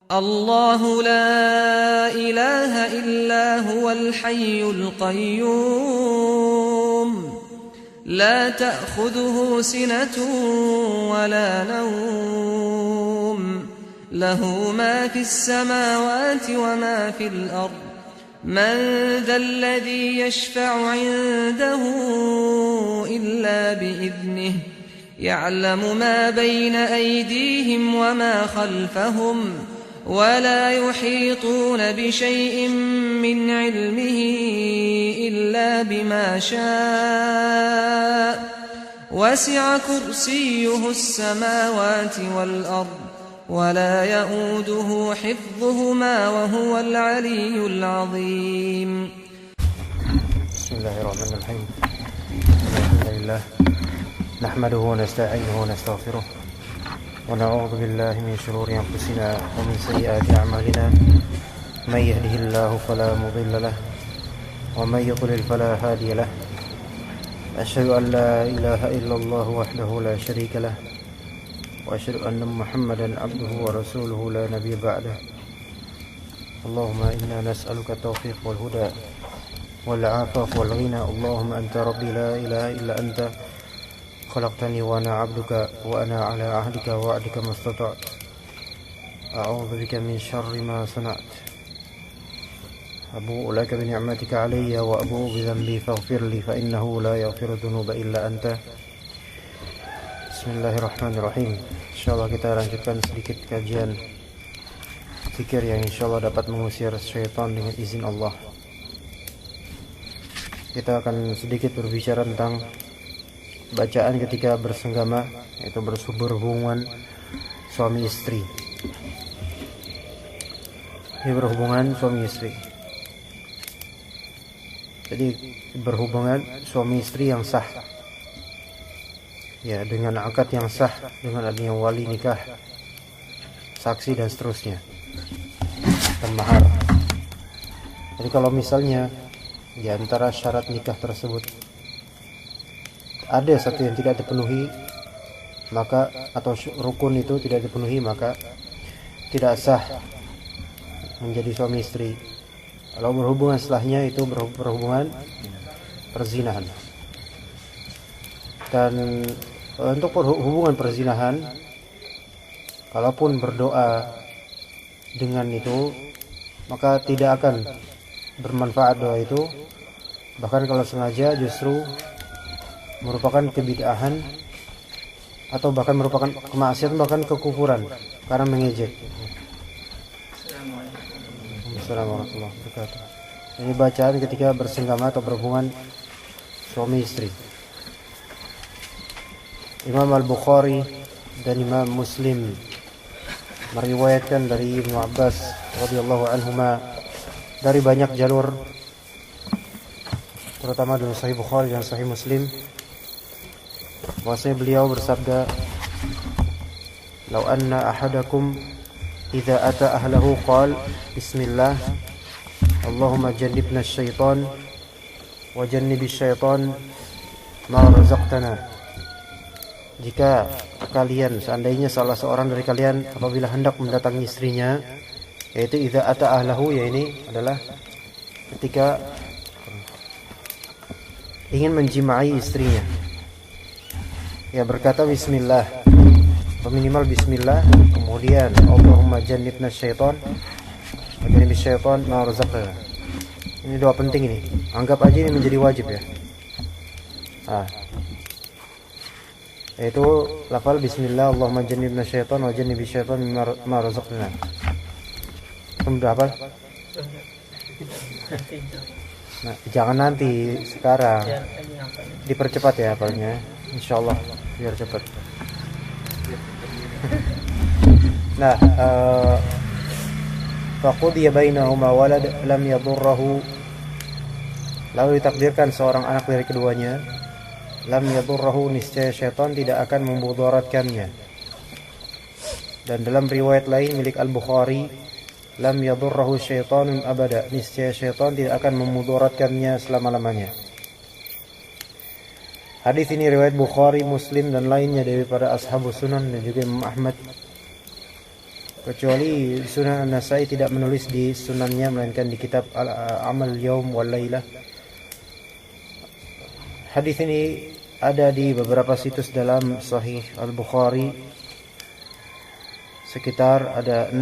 الله لا إله إلا هو الحي القيوم لا تأخذه سنة ولا نوم له ما في السماوات وما في الأرض من ذا الذي يشفع عنده إلا بإذنه يعلم ما بين أيديهم وما خلفهم ولا يحيطون بشيء من علمه إلا بما شاء وسع كرسيه السماوات والأرض ولا يؤوده حفظهما وهو العلي العظيم. بسم الله الرحمن الرحيم. الحمد لله نحمده ونستعينه ونستغفره ونعوذ بالله من شرور أنفسنا ومن سيئات أعمالنا من يهده الله فلا مضل له ومن يضلل فلا هادي له أشهد أن لا إله إلا الله وحده لا شريك له وأشهد أن محمدا عبده ورسوله لا نبي بعده اللهم إنا نسألك التوفيق والهدى والعافاف والغنى اللهم أنت ربي لا إله إلا أنت خلقتني وأنا عبدك وأنا على عهدك ووعدك ما استطعت أعوذ بك من شر ما صنعت أبوء لك بنعمتك علي وأبوء بذنبي فاغفر لي فإنه لا يغفر الذنوب إلا أنت. Bismillahirrahmanirrahim. Insyaallah kita lanjutkan sedikit kajian zikir yang insyaallah dapat mengusir syaitan dengan izin Allah. Kita akan sedikit berbicara tentang bacaan ketika bersenggama, yaitu berhubungan suami istri. Ini berhubungan suami istri. Jadi berhubungan suami istri yang sah. Ya, dengan akad yang sah, dengan adanya wali nikah, saksi dan seterusnya, dan mahar. Jadi kalau misalnya di antara syarat nikah tersebut ada satu yang tidak dipenuhi, maka atau rukun itu tidak dipenuhi, maka tidak sah menjadi suami istri. Kalau berhubungan setelahnya itu berhubungan perzinahan. Dan untuk hubungan perzinahan, kalaupun berdoa dengan itu, maka tidak akan bermanfaat doa itu. Bahkan kalau sengaja justru merupakan kebid'ahan atau bahkan merupakan kemaksiatan, bahkan kekufuran karena mengejek. Assalamualaikum warahmatullahi wabarakatuh. Ini bacaan ketika bersenggama atau berhubungan suami istri. Imam Al-Bukhari dan Imam Muslim meriwayatkan dari Ibnu Abbas radhiyallahu anhuma dari banyak jalur, terutama dalam Sahih Bukhari dan Sahih Muslim, bahwasanya beliau bersabda, "Lau anna ahadakum idza ata ahlahu qala bismillah Allahumma jannibna asy-syaitan wa jannibish syaitan ma razaqtana." Jika kalian, seandainya salah seorang dari kalian apabila hendak mendatangi istrinya, yaitu idza ata ahlahu, ya ini adalah ketika ingin menjimai istrinya, ya berkata bismillah, atau minimal bismillah, kemudian Allahumma jannibna syaitan wa jannibish syaitan ma razaqtana. Ini doa penting ini. Anggap aja ini menjadi wajib ya. Yaitu lafal bismillah Allahumma jannibna syaitan wa jannibish syaitan ma razaqtana. Kamu udah hafal? Nah, jangan nanti, sekarang. Dipercepat ya hafalnya, insyaallah biar cepat. Nah, faqudiya bainahuma walad lam yadurruhu. Lalu ditakdirkan seorang anak dari keduanya, lam yadurruhu, niscaya syaitan tidak akan memudaratkannya. Dan dalam riwayat lain milik Al-Bukhari, lam yadurruhu syaitanun abada, niscaya syaitan tidak akan memudaratkannya selama-lamanya. Hadis ini riwayat Bukhari, Muslim dan lainnya daripada ashabus sunan dan juga Imam Ahmad. kecuali Sunan An-Nasai tidak menulis di sunannya melainkan di kitab Amal Yaum wal Lailah. Hadis ini ada di beberapa situs dalam Sahih Al-Bukhari, sekitar ada 6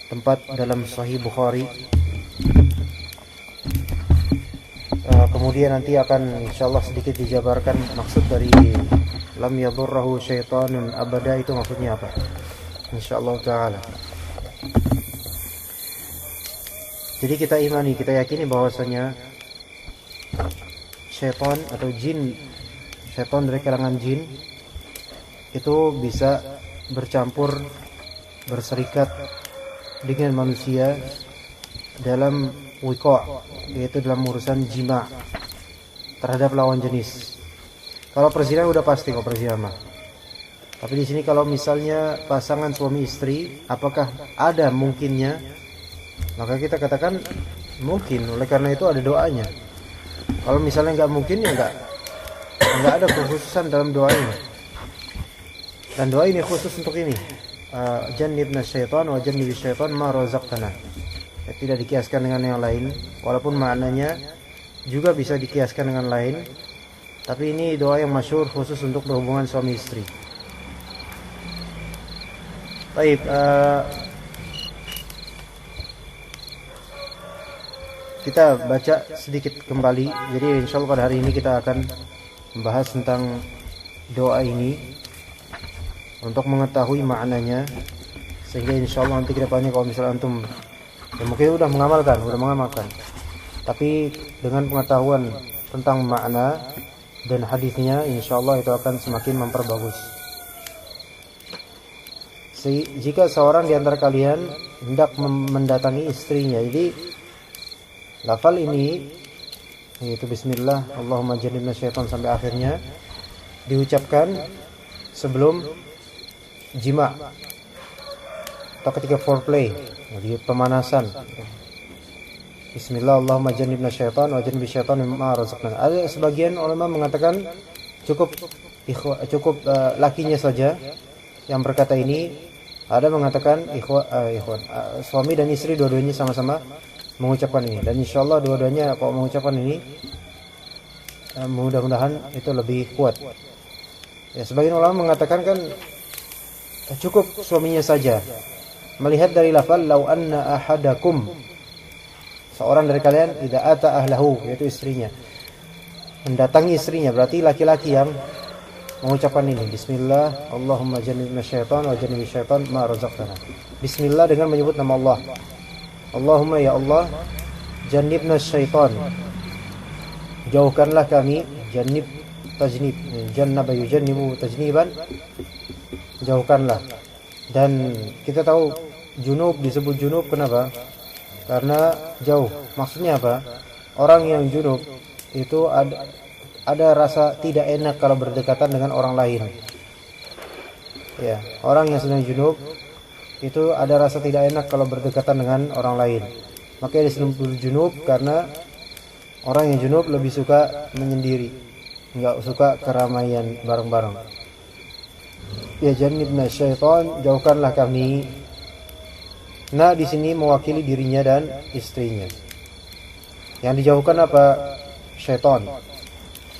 tempat dalam Sahih Bukhari. Kemudian nanti akan insyaallah sedikit dijabarkan maksud dari lam yadurruhu syaitanun abada itu maksudnya apa, insyaallah taala. Jadi kita imani, kita yakini bahwasanya syaitan atau jin, syaitan dari kalangan jin itu bisa bercampur, berserikat dengan manusia dalam wiqa', yaitu dalam urusan jima' terhadap lawan jenis. Kalau perzinahan udah pasti kok perzinahan mah. Tapi di sini kalau misalnya pasangan suami istri, apakah ada mungkinnya? Maka kita katakan mungkin. Oleh karena itu ada doanya. Kalau misalnya nggak mungkin ya nggak ada kekhususan dalam doa ini. Dan doa ini khusus untuk ini. Jannibna syaitan wa jannibi syaitan ma razaqtana. Tidak dikiaskan dengan yang lain, walaupun maknanya juga bisa dikiaskan dengan lain. Tapi ini doa yang masyhur khusus untuk berhubungan suami istri. Baik, kita baca sedikit kembali. Jadi insyaallah pada hari ini kita akan membahas tentang doa ini untuk mengetahui maknanya, sehingga insyaallah nanti ke depannya kalau misalnya antum ya mungkin udah mengamalkan, tapi dengan pengetahuan tentang makna dan hadisnya, insyaallah itu akan semakin memperbagus. Jika seorang di antara kalian hendak mendatangi istrinya, jadi lafal ini yaitu bismillah Allahumma jannibna syaitan sampai akhirnya diucapkan sebelum jima' atau ketika foreplay, di pemanasan. Bismillah Allahumma jannibna syaitan wa jannibi syaitan mimma razaqtana. Ada sebagian ulama mengatakan cukup lakinya saja yang berkata ini. Ada mengatakan suami dan istri dua-duanya sama-sama mengucapkan ini. Dan insyaallah dua-duanya kalau mengucapkan ini mudah-mudahan itu lebih kuat. Ya, sebagian ulama mengatakan kan cukup suaminya saja. Melihat dari lafal lau anna ahadakum, seorang dari kalian idza ata ahlahu, yaitu istrinya, mendatangi istrinya, berarti laki-laki yang mengucapkan ini bismillah Allahumma jannibna syaitan wa jannibi syaitan ma razaqtana. Bismillah dengan menyebut nama Allah. Allahumma ya Allah, jannibna syaitan, jauhkanlah kami, jannib tajnib, jannaba yujannibu tajniban, jauhkanlah. Dan kita tahu junub disebut junub kenapa? Karena jauh. Maksudnya apa? Orang yang junub itu ada rasa tidak enak kalau berdekatan dengan orang lain. Ya, orang yang sedang junub itu ada rasa tidak enak kalau berdekatan dengan orang lain. Makanya disebut junub karena orang yang junub lebih suka menyendiri, enggak suka keramaian bareng-bareng. Ya jannibna syaitan, jauhkanlah kami. Nah, di sini mewakili dirinya dan istrinya. Yang dijauhkan apa? Syaitan.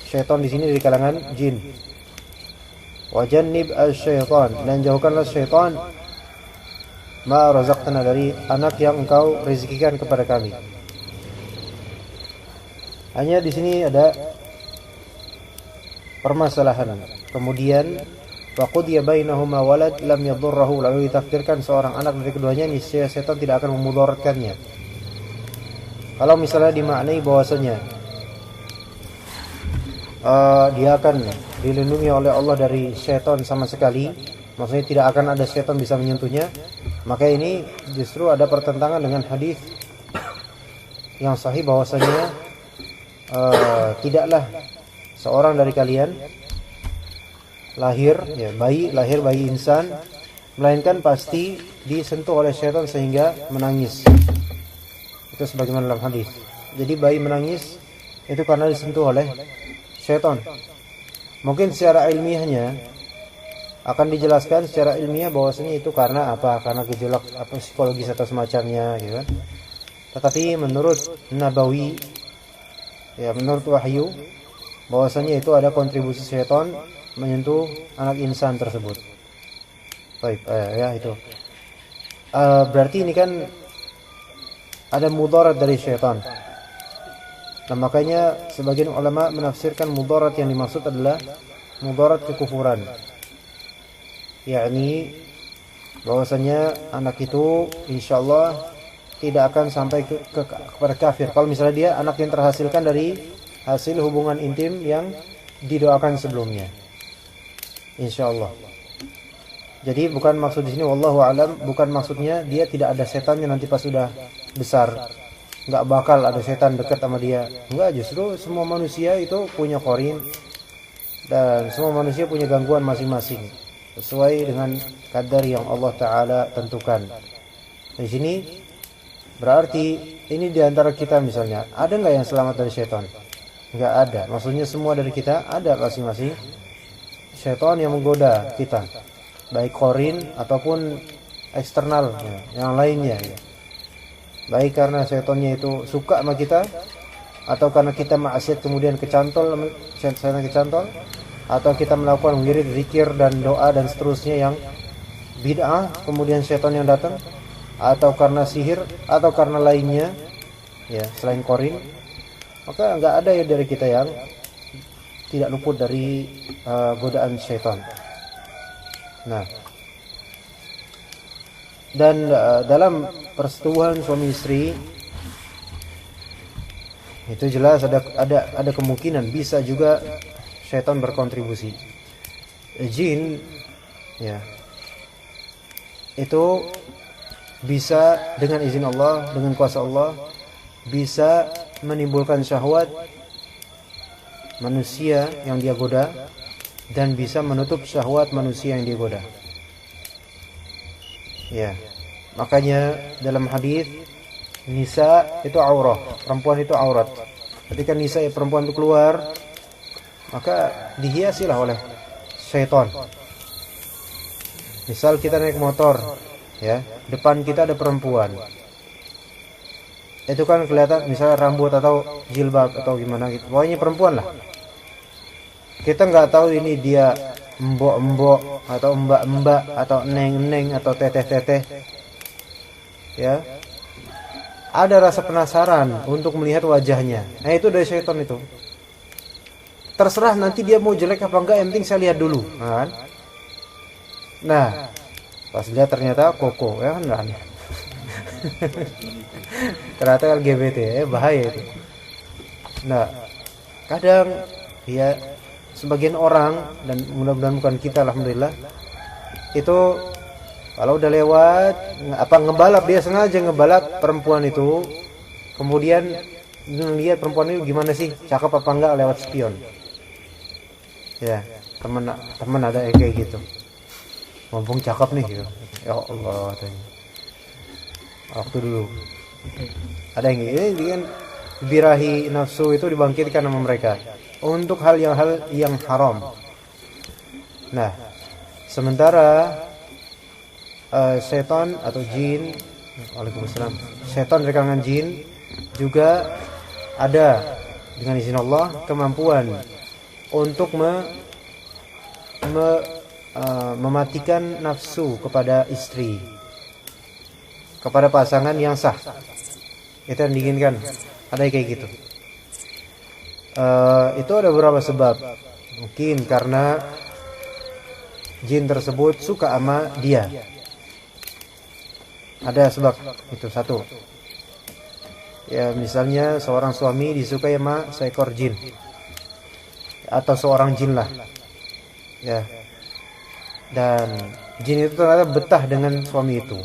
Syaitan di sini dari kalangan jin. Wa jannib asy-syaitan, dan jauhkanlah syaitan ma razaqtana, dari anak yang engkau rezekikan kepada kami. Hanya di sini ada permasalahan. Kemudian waqudiya bainahuma walad lam yadurruhu, lalu ditakdirkan seorang anak dari keduanya, niscaya setan tidak akan memudaratkannya. Kalau misalnya dimaknai bahwasanya dia akan dilindungi oleh Allah dari setan sama sekali, maksudnya tidak akan ada setan bisa menyentuhnya, maka ini justru ada pertentangan dengan hadis yang sahih bahwasanya tidaklah seorang dari kalian lahir bayi insan, melainkan pasti disentuh oleh syaitan sehingga menangis. Itu sebagaimana dalam hadis. Jadi bayi menangis itu karena disentuh oleh syaitan. Mungkin secara ilmiahnya akan dijelaskan secara ilmiah bahwasanya itu karena apa? Karena gejolak apa psikologis atau semacamnya gitu kan. Tetapi menurut Nabawi, ya menurut wahyu, bahwasanya itu ada kontribusi syaitan menyentuh anak insan tersebut. Baik, ya itu. Berarti ini kan ada mudarat dari syaitan. Nah, makanya sebagian ulama menafsirkan mudarat yang dimaksud adalah mudarat kekufuran. Yakni bahwasanya anak itu insyaallah tidak akan sampai kepada kafir. Kalau misalnya dia anak yang terhasilkan dari hasil hubungan intim yang didoakan sebelumnya. Insyaallah. Jadi bukan maksud di sini wallahu alam, bukan maksudnya dia tidak ada setannya nanti pas sudah besar. Enggak bakal ada setan dekat sama dia. Enggak, justru semua manusia itu punya qarin dan semua manusia punya gangguan masing-masing sesuai dengan kadar yang Allah taala tentukan. Di sini berarti ini di antara kita misalnya, ada enggak yang selamat dari setan? Enggak ada. Maksudnya semua dari kita ada masing-masing setan yang menggoda kita. Baik qarin ataupun eksternal ya, yang lainnya ya. Baik karena setannya itu suka sama kita, atau karena kita maksiat kemudian kecantol, setan kecantol, atau kita melakukan wirid, zikir dan doa dan seterusnya yang bid'ah, kemudian setan yang datang, atau karena sihir, atau karena lainnya ya selain qarin, maka enggak ada ya dari kita yang tidak luput dari godaan setan. Nah, dan dalam persetubuhan suami istri itu jelas ada kemungkinan bisa juga syaitan berkontribusi. Jin ya itu bisa dengan izin Allah, dengan kuasa Allah bisa menimbulkan syahwat manusia yang dia goda dan bisa menutup syahwat manusia yang dia goda. Ya, makanya dalam hadis nisa itu aurah, perempuan itu aurat. Ketika nisa perempuan itu keluar, maka dihiasilah oleh syaitan. Misal kita naik motor, ya, depan kita ada perempuan. Itu kan kelihatan misalnya rambut atau jilbab atau gimana gitu. Pokoknya perempuan lah. Kita nggak tahu ini dia mbok-mbok atau mbak-mbak atau neng-neng atau teteh-teteh. Ya. Ada rasa penasaran untuk melihat wajahnya. Nah, itu dari syaitan itu. Terserah nanti dia mau jelek apa enggak, yang penting saya lihat dulu, kan? Nah, pas lihat ternyata koko, ya kan aneh. Ternyata LGBT, bahaya itu. Nah, kadang ya sebagian orang, dan mudah-mudahan bukan kita, alhamdulillah, itu kalau udah lewat ngebalap, dia sengaja ngebalap perempuan itu, kemudian lihat perempuan itu gimana sih, cakep apa enggak lewat spion. Ya, teman ada yang kayak gitu. Mumpung cakep nih gitu. Ya Allah, tanya. Waktu dulu ada yang ini kan birahi nafsu itu dibangkitkan sama mereka untuk hal yang haram. Nah, sementara setan atau jin, waalaikumsalam, setan dari kalangan jin juga ada dengan izin Allah kemampuan untuk mematikan nafsu kepada istri, kepada pasangan yang sah. Itu yang diinginkan. Ada kayak gitu. Itu ada beberapa sebab. Mungkin karena jin tersebut suka sama dia. Ada sebab itu satu. Ya, misalnya seorang suami disukai sama seekor jin atau seorang jin lah. Ya. Dan jin itu ternyata betah dengan suami itu.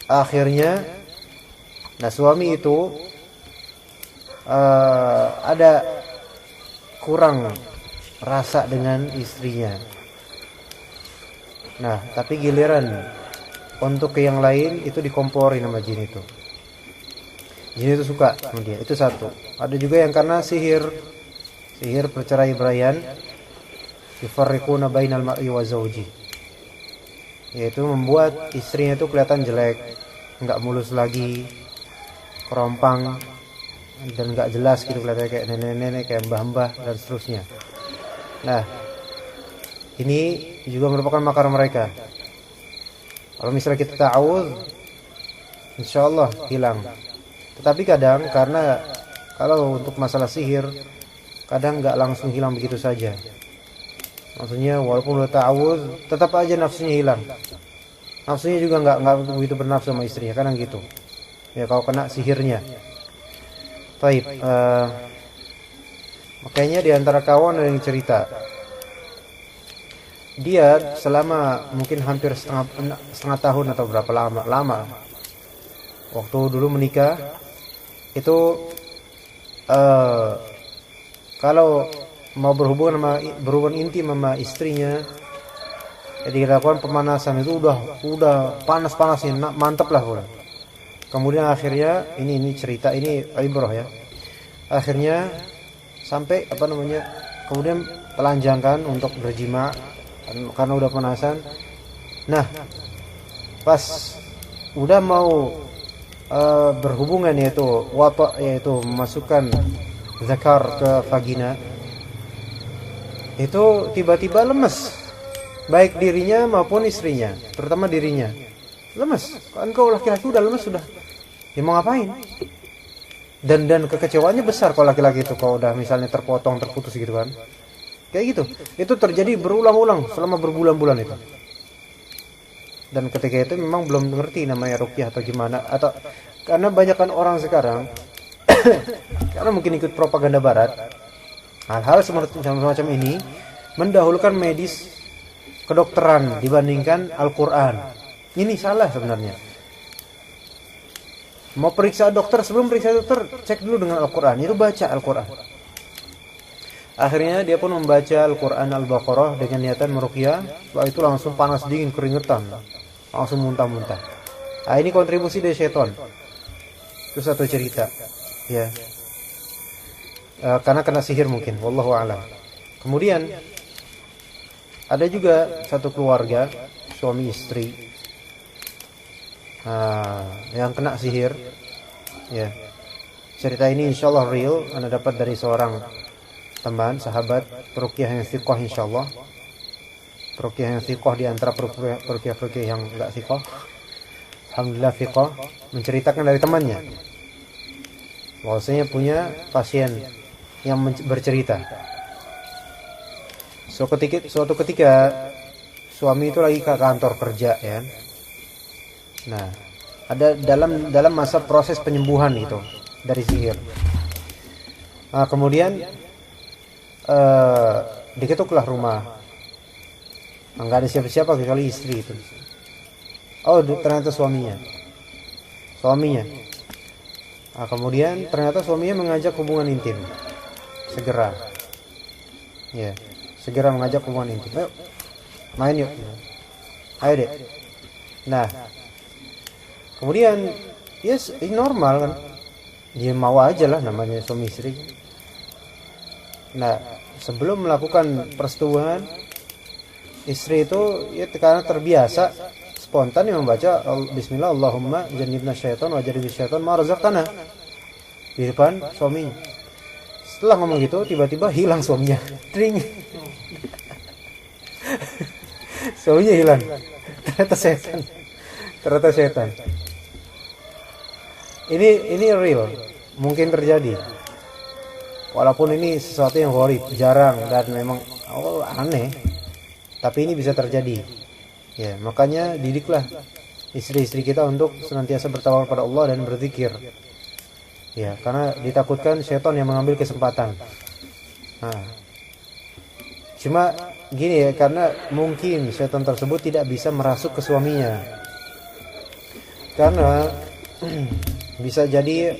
Akhirnya, nah suami itu ada kurang rasa dengan istrinya. Nah, tapi giliran untuk ke yang lain itu dikomporin sama jin itu. Jin itu suka sama dia. Itu satu. Ada juga yang karena sihir perceraian. yufarriquna bainal mar'i wa zawji, yaitu membuat istrinya itu kelihatan jelek, nggak mulus lagi, kerompang dan nggak jelas gitu, kelihatan kayak nenek-nenek, kayak mbah-mbah dan seterusnya. Nah, ini juga merupakan makar mereka. Kalau misalnya kita ta'awudz, insyaallah hilang. Tetapi kadang karena kalau untuk masalah sihir, kadang nggak langsung hilang begitu saja. Maksudnya walaupun udah ta'awudz, tetap aja nafsunya hilang. Nafsunya juga nggak begitu bernafsu sama istrinya, kadang gitu. Ya kalau kena sihirnya. Baik, makanya di antara kawan ada yang cerita, dia selama mungkin hampir setengah tahun atau berapa lama waktu dulu menikah itu kalau mau berhubungan intim sama istrinya, jadi dilakukan pemanasan itu udah panas-panasnya, mantep lah udah. Kemudian akhirnya ini cerita, ini ibrah ya. Akhirnya sampai kemudian telanjangkan untuk berjima karena udah panasan. Nah, pas udah mau berhubungan, yaitu wata, yaitu memasukkan zakar ke vagina, itu tiba-tiba lemes, baik dirinya maupun istrinya, terutama dirinya lemes. Kan kau laki-laki udah lemes sudah, ya mau ngapain? Dan kekecewaannya besar kalau laki-laki itu kalau udah misalnya terputus gitu kan, kayak gitu. Itu terjadi berulang-ulang selama berbulan-bulan itu. Dan ketika itu memang belum ngerti namanya ruqyah atau gimana, atau karena banyakkan orang sekarang karena mungkin ikut propaganda barat, hal-hal semacam ini mendahulukan medis, kedokteran dibandingkan Al-Quran. Ini salah sebenarnya. Mau periksa dokter, sebelum periksa dokter cek dulu dengan Al-Quran, itu baca Al-Quran. Akhirnya dia pun membaca Al-Quran Al-Baqarah dengan niatan meruqyah. Setelah itu langsung panas dingin, keringetan, langsung muntah-muntah. Nah, ini kontribusi dari setan. Itu satu cerita, ya. Karena kena sihir mungkin, wallahu a'lam. Kemudian ada juga satu keluarga, suami istri, yang kena sihir, ya. Cerita ini insyaallah real, Anda dapat dari seorang teman, sahabat, peruqyah yang thiqah insyaallah. Peruqyah yang thiqah di antara peruqyah yang enggak thiqah. Alhamdulillah thiqah, menceritakan dari temannya bahwasanya punya pasien yang bercerita. Suatu ketika suami itu lagi ke kantor kerja, ya. Nah, ada dalam masa proses penyembuhan itu dari sihir. Nah, kemudian diketuklah rumah. Enggak ada siapa-siapa kecuali istri itu. Oh, ternyata suaminya. Nah, kemudian ternyata suaminya mengajak hubungan intim. Segera. Ya, segera mengajak hubungan intim. Ayo, main yuk. Ayo deh. Nah, kemudian yes, ini normal kan. Dia mau aja lah, namanya suami istri. Nah, sebelum melakukan persetubuhan, istri itu ya karena terbiasa spontan yang membaca bismillah Allahumma jannibna syaitan wa jannibis syaitan ma razaqtana di depan suaminya. Setelah ngomong gitu, tiba-tiba hilang suaminya. Tring. Suaminya hilang. Ternyata setan. Ini real, mungkin terjadi. Walaupun ini sesuatu yang gharib, jarang dan memang aneh, tapi ini bisa terjadi. Ya, makanya didiklah istri-istri kita untuk senantiasa bertawakal pada Allah dan berzikir. Ya, karena ditakutkan setan yang mengambil kesempatan. Nah, cuma gini ya, karena mungkin setan tersebut tidak bisa merasuk ke suaminya. Karena bisa jadi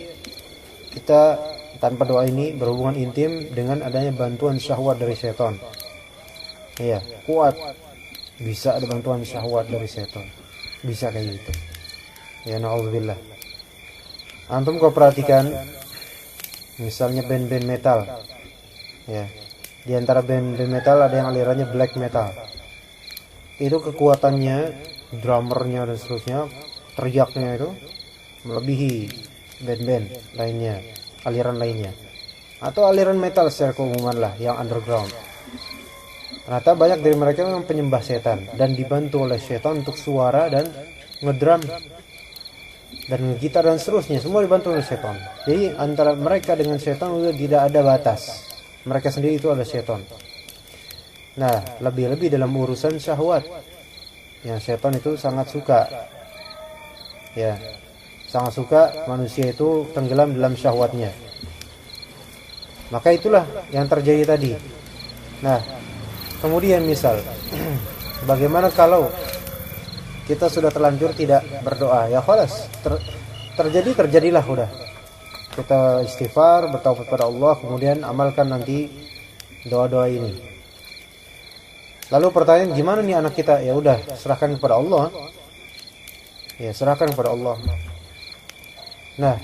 kita tanpa doa ini berhubungan intim dengan adanya bantuan syahwat dari setan. Iya, kuat. Bisa ada bantuan syahwat dari setan. Bisa kayak gitu. Ya, na'udzubillah. Antum kau perhatikan misalnya band-band metal. Ya. Di antara band metal ada yang alirannya black metal. Itu kekuatannya, drummernya dan seterusnya, teriaknya itu melebihi band-band lainnya, aliran lainnya. Atau aliran metal secara keumuman lah, yang underground. Ternyata banyak dari mereka memang penyembah setan dan dibantu oleh setan untuk suara dan ngedrum dan ngegitar dan seterusnya, semua dibantu oleh setan. Jadi antara mereka dengan setan sudah tidak ada batas. Mereka sendiri itu adalah setan. Nah, lebih-lebih dalam urusan syahwat, yang setan itu sangat suka, ya, sangat suka manusia itu tenggelam dalam syahwatnya. Maka itulah yang terjadi tadi. Nah, kemudian misal, bagaimana kalau kita sudah terlanjur tidak berdoa? Ya khalas, terjadilah udah. Kita istighfar, bertaubat pada Allah, kemudian amalkan nanti doa-doa ini. Lalu pertanyaan, gimana nih anak kita? Ya udah, serahkan kepada Allah. Ya, serahkan kepada Allah. Nah,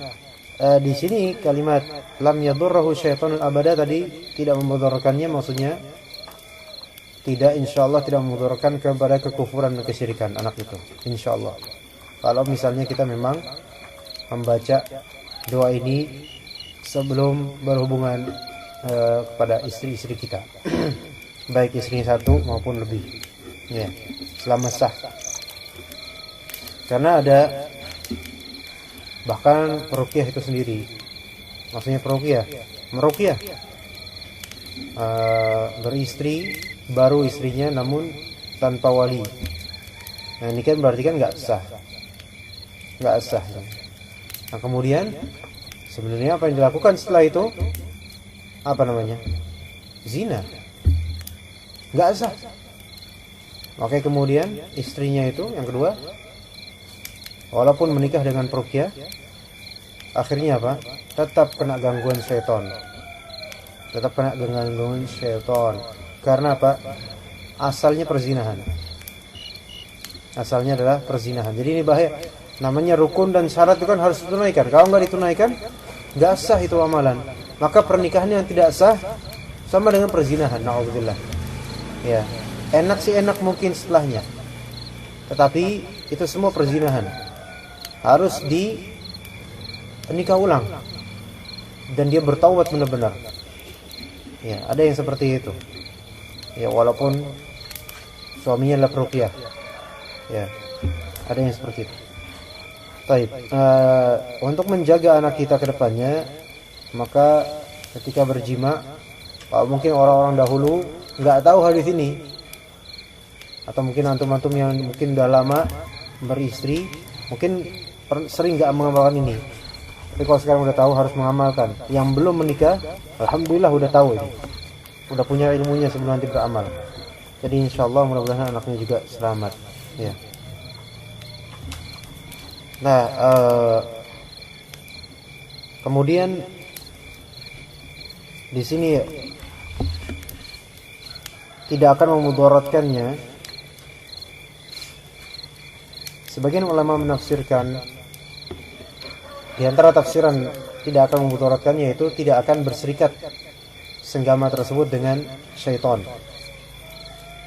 di sini kalimat lam yadurruhu syaitanun abada tadi tidak memudaratkannya, maksudnya tidak, insyaallah tidak memudaratkan kepada kekufuran dan kesyirikan anak itu, insyaallah. Kalau misalnya kita memang membaca doa ini sebelum berhubungan kepada istri-istri kita, baik istrinya satu maupun lebih, ya, selama sah. Karena ada bahkan peruqyah itu sendiri, maksudnya peruqyah, meruqyah beristri baru istrinya namun tanpa wali. Nah ini kan berarti kan nggak sah. Nah kemudian sebenarnya apa yang dilakukan setelah itu? Apa namanya? Zina. Nggak sah. Oke, kemudian istrinya itu yang kedua, walaupun menikah dengan peruqyah, akhirnya apa? Tetap kena gangguan syaitan. Karena apa? Asalnya perzinahan. Asalnya adalah perzinahan. Jadi ini bahaya. Namanya rukun dan syarat itu kan harus ditunaikan. Kalau nggak ditunaikan, nggak sah itu amalan. Maka pernikahan yang tidak sah sama dengan perzinahan. Na'udzubillah. Ya, enak sih enak mungkin setelahnya. Tetapi itu semua perzinahan. Harus nikah ulang. Dan dia bertaubat benar-benar. Ya, ada yang seperti itu. Ya, walaupun suaminya adalah peruqyah. Ya, ada yang seperti itu. Baik, untuk menjaga anak kita ke depannya, maka ketika berjima, mungkin orang-orang dahulu nggak tahu hadis ini, atau mungkin antum-antum yang mungkin udah lama beristri, mungkin sering nggak mengamalkan ini. Tapi kalau sekarang udah tahu harus mengamalkan. Yang belum menikah, alhamdulillah udah tahu ini, udah punya ilmunya sebelum nanti beramal. Jadi insyaallah mudah-mudahan anaknya juga selamat. Ya. Nah, kemudian di sini tidak akan memudaratkannya. Sebagian ulama menafsirkan, di antara tafsiran tidak akan memudaratkannya yaitu tidak akan berserikat senggama tersebut dengan syaitan,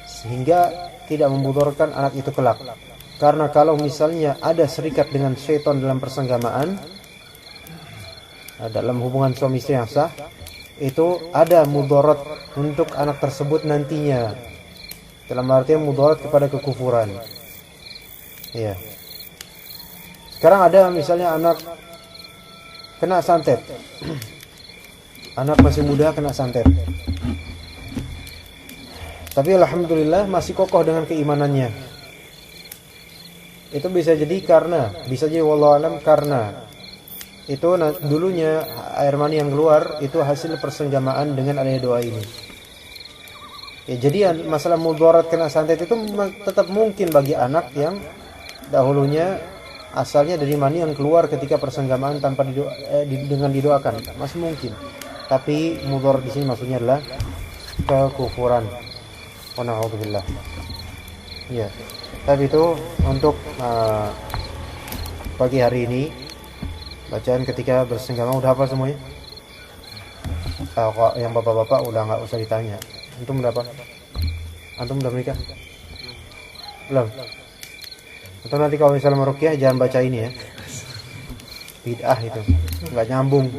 sehingga tidak memudaratkan anak itu kelak. Karena kalau misalnya ada serikat dengan syaitan dalam persenggamaan, dalam hubungan suami istri yang sah, itu ada mudarat untuk anak tersebut nantinya. Dalam artian mudarat kepada kekufuran. Ya. Sekarang ada misalnya anak kena santet. Anak masih muda kena santet. Tapi alhamdulillah masih kokoh dengan keimanannya. Itu bisa jadi wallahu alam karena itu dulunya air mani yang keluar itu hasil persenggamaan dengan adanya doa ini. Ya, jadi masalah mudarat kena santet itu tetap mungkin bagi anak yang dahulunya asalnya dari mani yang keluar ketika persenggamaan tanpa dengan didoakan, masih mungkin. Tapi mudarat di sini maksudnya adalah kekufuran. Wa na'udzubillah. Ya. Tapi itu untuk pagi hari ini bacaan ketika bersenggama udah hafal semuanya? Kalau yang bapak-bapak udah nggak usah ditanya. Antum berapa? Antum udah menikah? Belum? Atau nanti kalau misalnya meruqyah jangan baca ini ya. Bid'ah itu, nggak nyambung.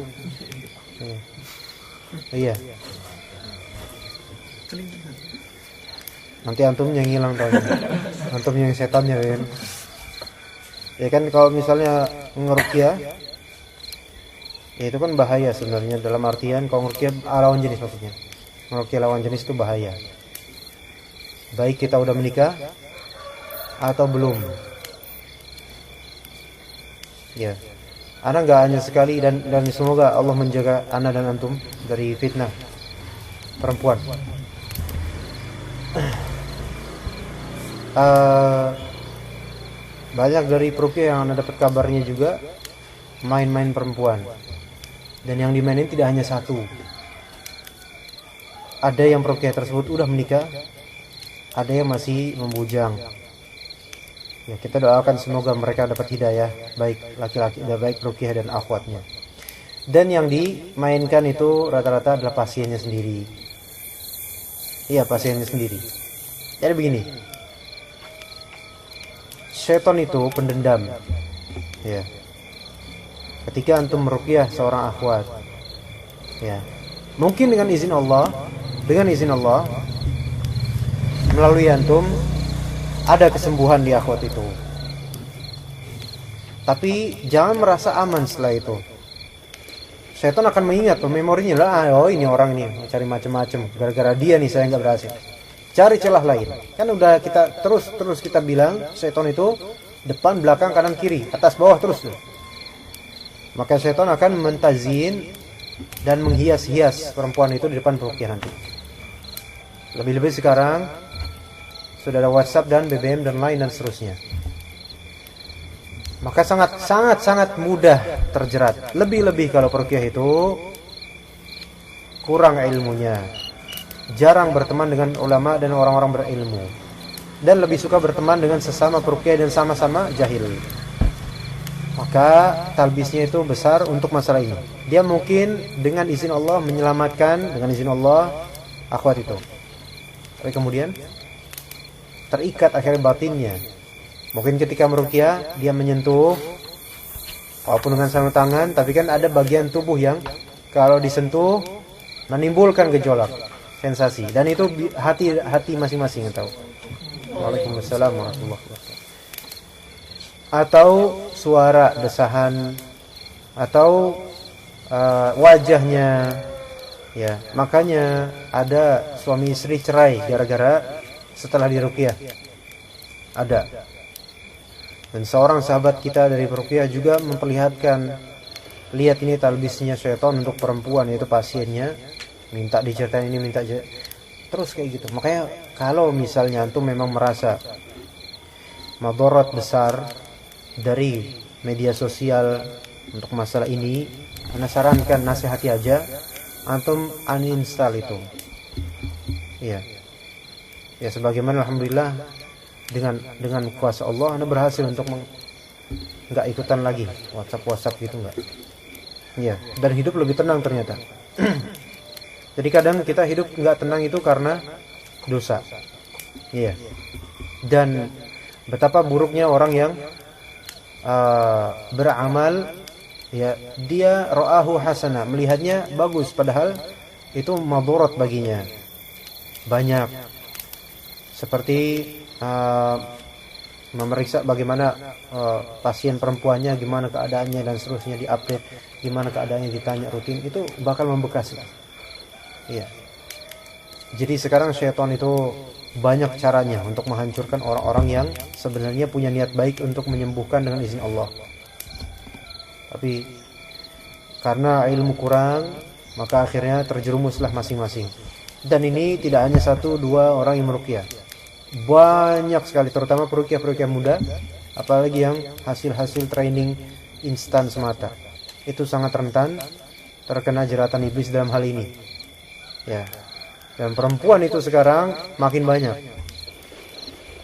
Iya. Nanti antum yang hilang tahu. Antum yang setannya kan. Ya kan kalau misalnya ngeruqyah, ya itu kan bahaya sebenarnya, dalam artian kalau ngeruqyah lawan jenis maksudnya. Ngeruqyah lawan jenis itu bahaya. Baik kita udah menikah atau belum. Ya. Ana nggak hanya sekali dan semoga Allah menjaga ana dan antum dari fitnah perempuan. Banyak dari peruqyah yang anda dapat kabarnya juga main-main perempuan, dan yang dimainin tidak hanya satu. Ada yang peruqyah tersebut udah menikah, ada yang masih membujang. Ya, kita doakan semoga mereka dapat hidayah, baik laki-laki dan baik peruqyah dan akhwatnya. Dan yang dimainkan itu rata-rata adalah pasiennya sendiri. Iya, pasiennya sendiri. Jadi begini, syaitan itu pendendam. Ya. Ketika antum meruqyah seorang akhwat, ya, mungkin dengan izin Allah, melalui antum ada kesembuhan di akhwat itu. Tapi jangan merasa aman setelah itu. Syaitan akan mengingat memorinya lah, oh ini orang ini cari macam-macam, gara-gara dia nih saya nggak berhasil. Cari celah lain. Kan udah kita terus kita bilang syaitan itu depan, belakang, kanan, kiri, atas, bawah terus tuh. Maka syaitan akan mentazin dan menghias-hias perempuan itu di depan peruqyah nanti. Lebih-lebih sekarang sudah ada WhatsApp dan BBM dan lain dan seterusnya. Maka sangat mudah terjerat. Lebih-lebih kalau peruqyah itu kurang ilmunya, jarang berteman dengan ulama dan orang-orang berilmu, dan lebih suka berteman dengan sesama peruqyah dan sama-sama jahil. Maka talbisnya itu besar untuk masalah ini. Dia mungkin dengan izin Allah menyelamatkan, dengan izin Allah, akhwat itu. Tapi kemudian terikat akhirnya batinnya. Mungkin ketika meruqyah dia menyentuh, walaupun dengan sarung tangan, tapi kan ada bagian tubuh yang kalau disentuh menimbulkan gejolak, sensasi, dan itu hati masing-masing yang tahu. Waalaikumsalam warahmatullahi wabarakatuh. Atau suara desahan, atau wajahnya, ya. Makanya ada suami istri cerai gara-gara setelah diruqyah. Ada. Dan seorang sahabat kita dari peruqyah juga memperlihatkan, lihat ini talbisnya syaitan untuk perempuan, yaitu pasiennya, minta diceritain ini, minta terus kayak gitu. Makanya kalau misalnya antum memang merasa madarat besar dari media sosial untuk masalah ini, ana sarankan, nasihati aja, antum uninstall itu. Iya. Ya, sebagaimana alhamdulillah dengan kuasa Allah Anda berhasil untuk nggak ikutan lagi WhatsApp gitu, nggak. Iya, dan hidup lebih tenang ternyata. Jadi kadang kita hidup nggak tenang itu karena dosa. Iya. Dan betapa buruknya orang yang beramal, ya, dia ra'ahu hasanah, melihatnya bagus padahal itu madharat baginya. Banyak seperti memeriksa bagaimana pasien perempuannya, gimana keadaannya dan seterusnya, diupdate gimana keadaannya, ditanya rutin, itu bakal membekas. Iya. Jadi sekarang syaitan itu banyak caranya untuk menghancurkan orang-orang yang sebenarnya punya niat baik untuk menyembuhkan dengan izin Allah. Tapi karena ilmu kurang, maka akhirnya terjerumuslah masing-masing. Dan ini tidak hanya 1-2 orang yang meruqyah. Banyak sekali, terutama peruqyah muda, apalagi yang hasil training instan semata. Itu sangat rentan terkena jeratan iblis dalam hal ini. Ya. Dan perempuan itu sekarang makin banyak.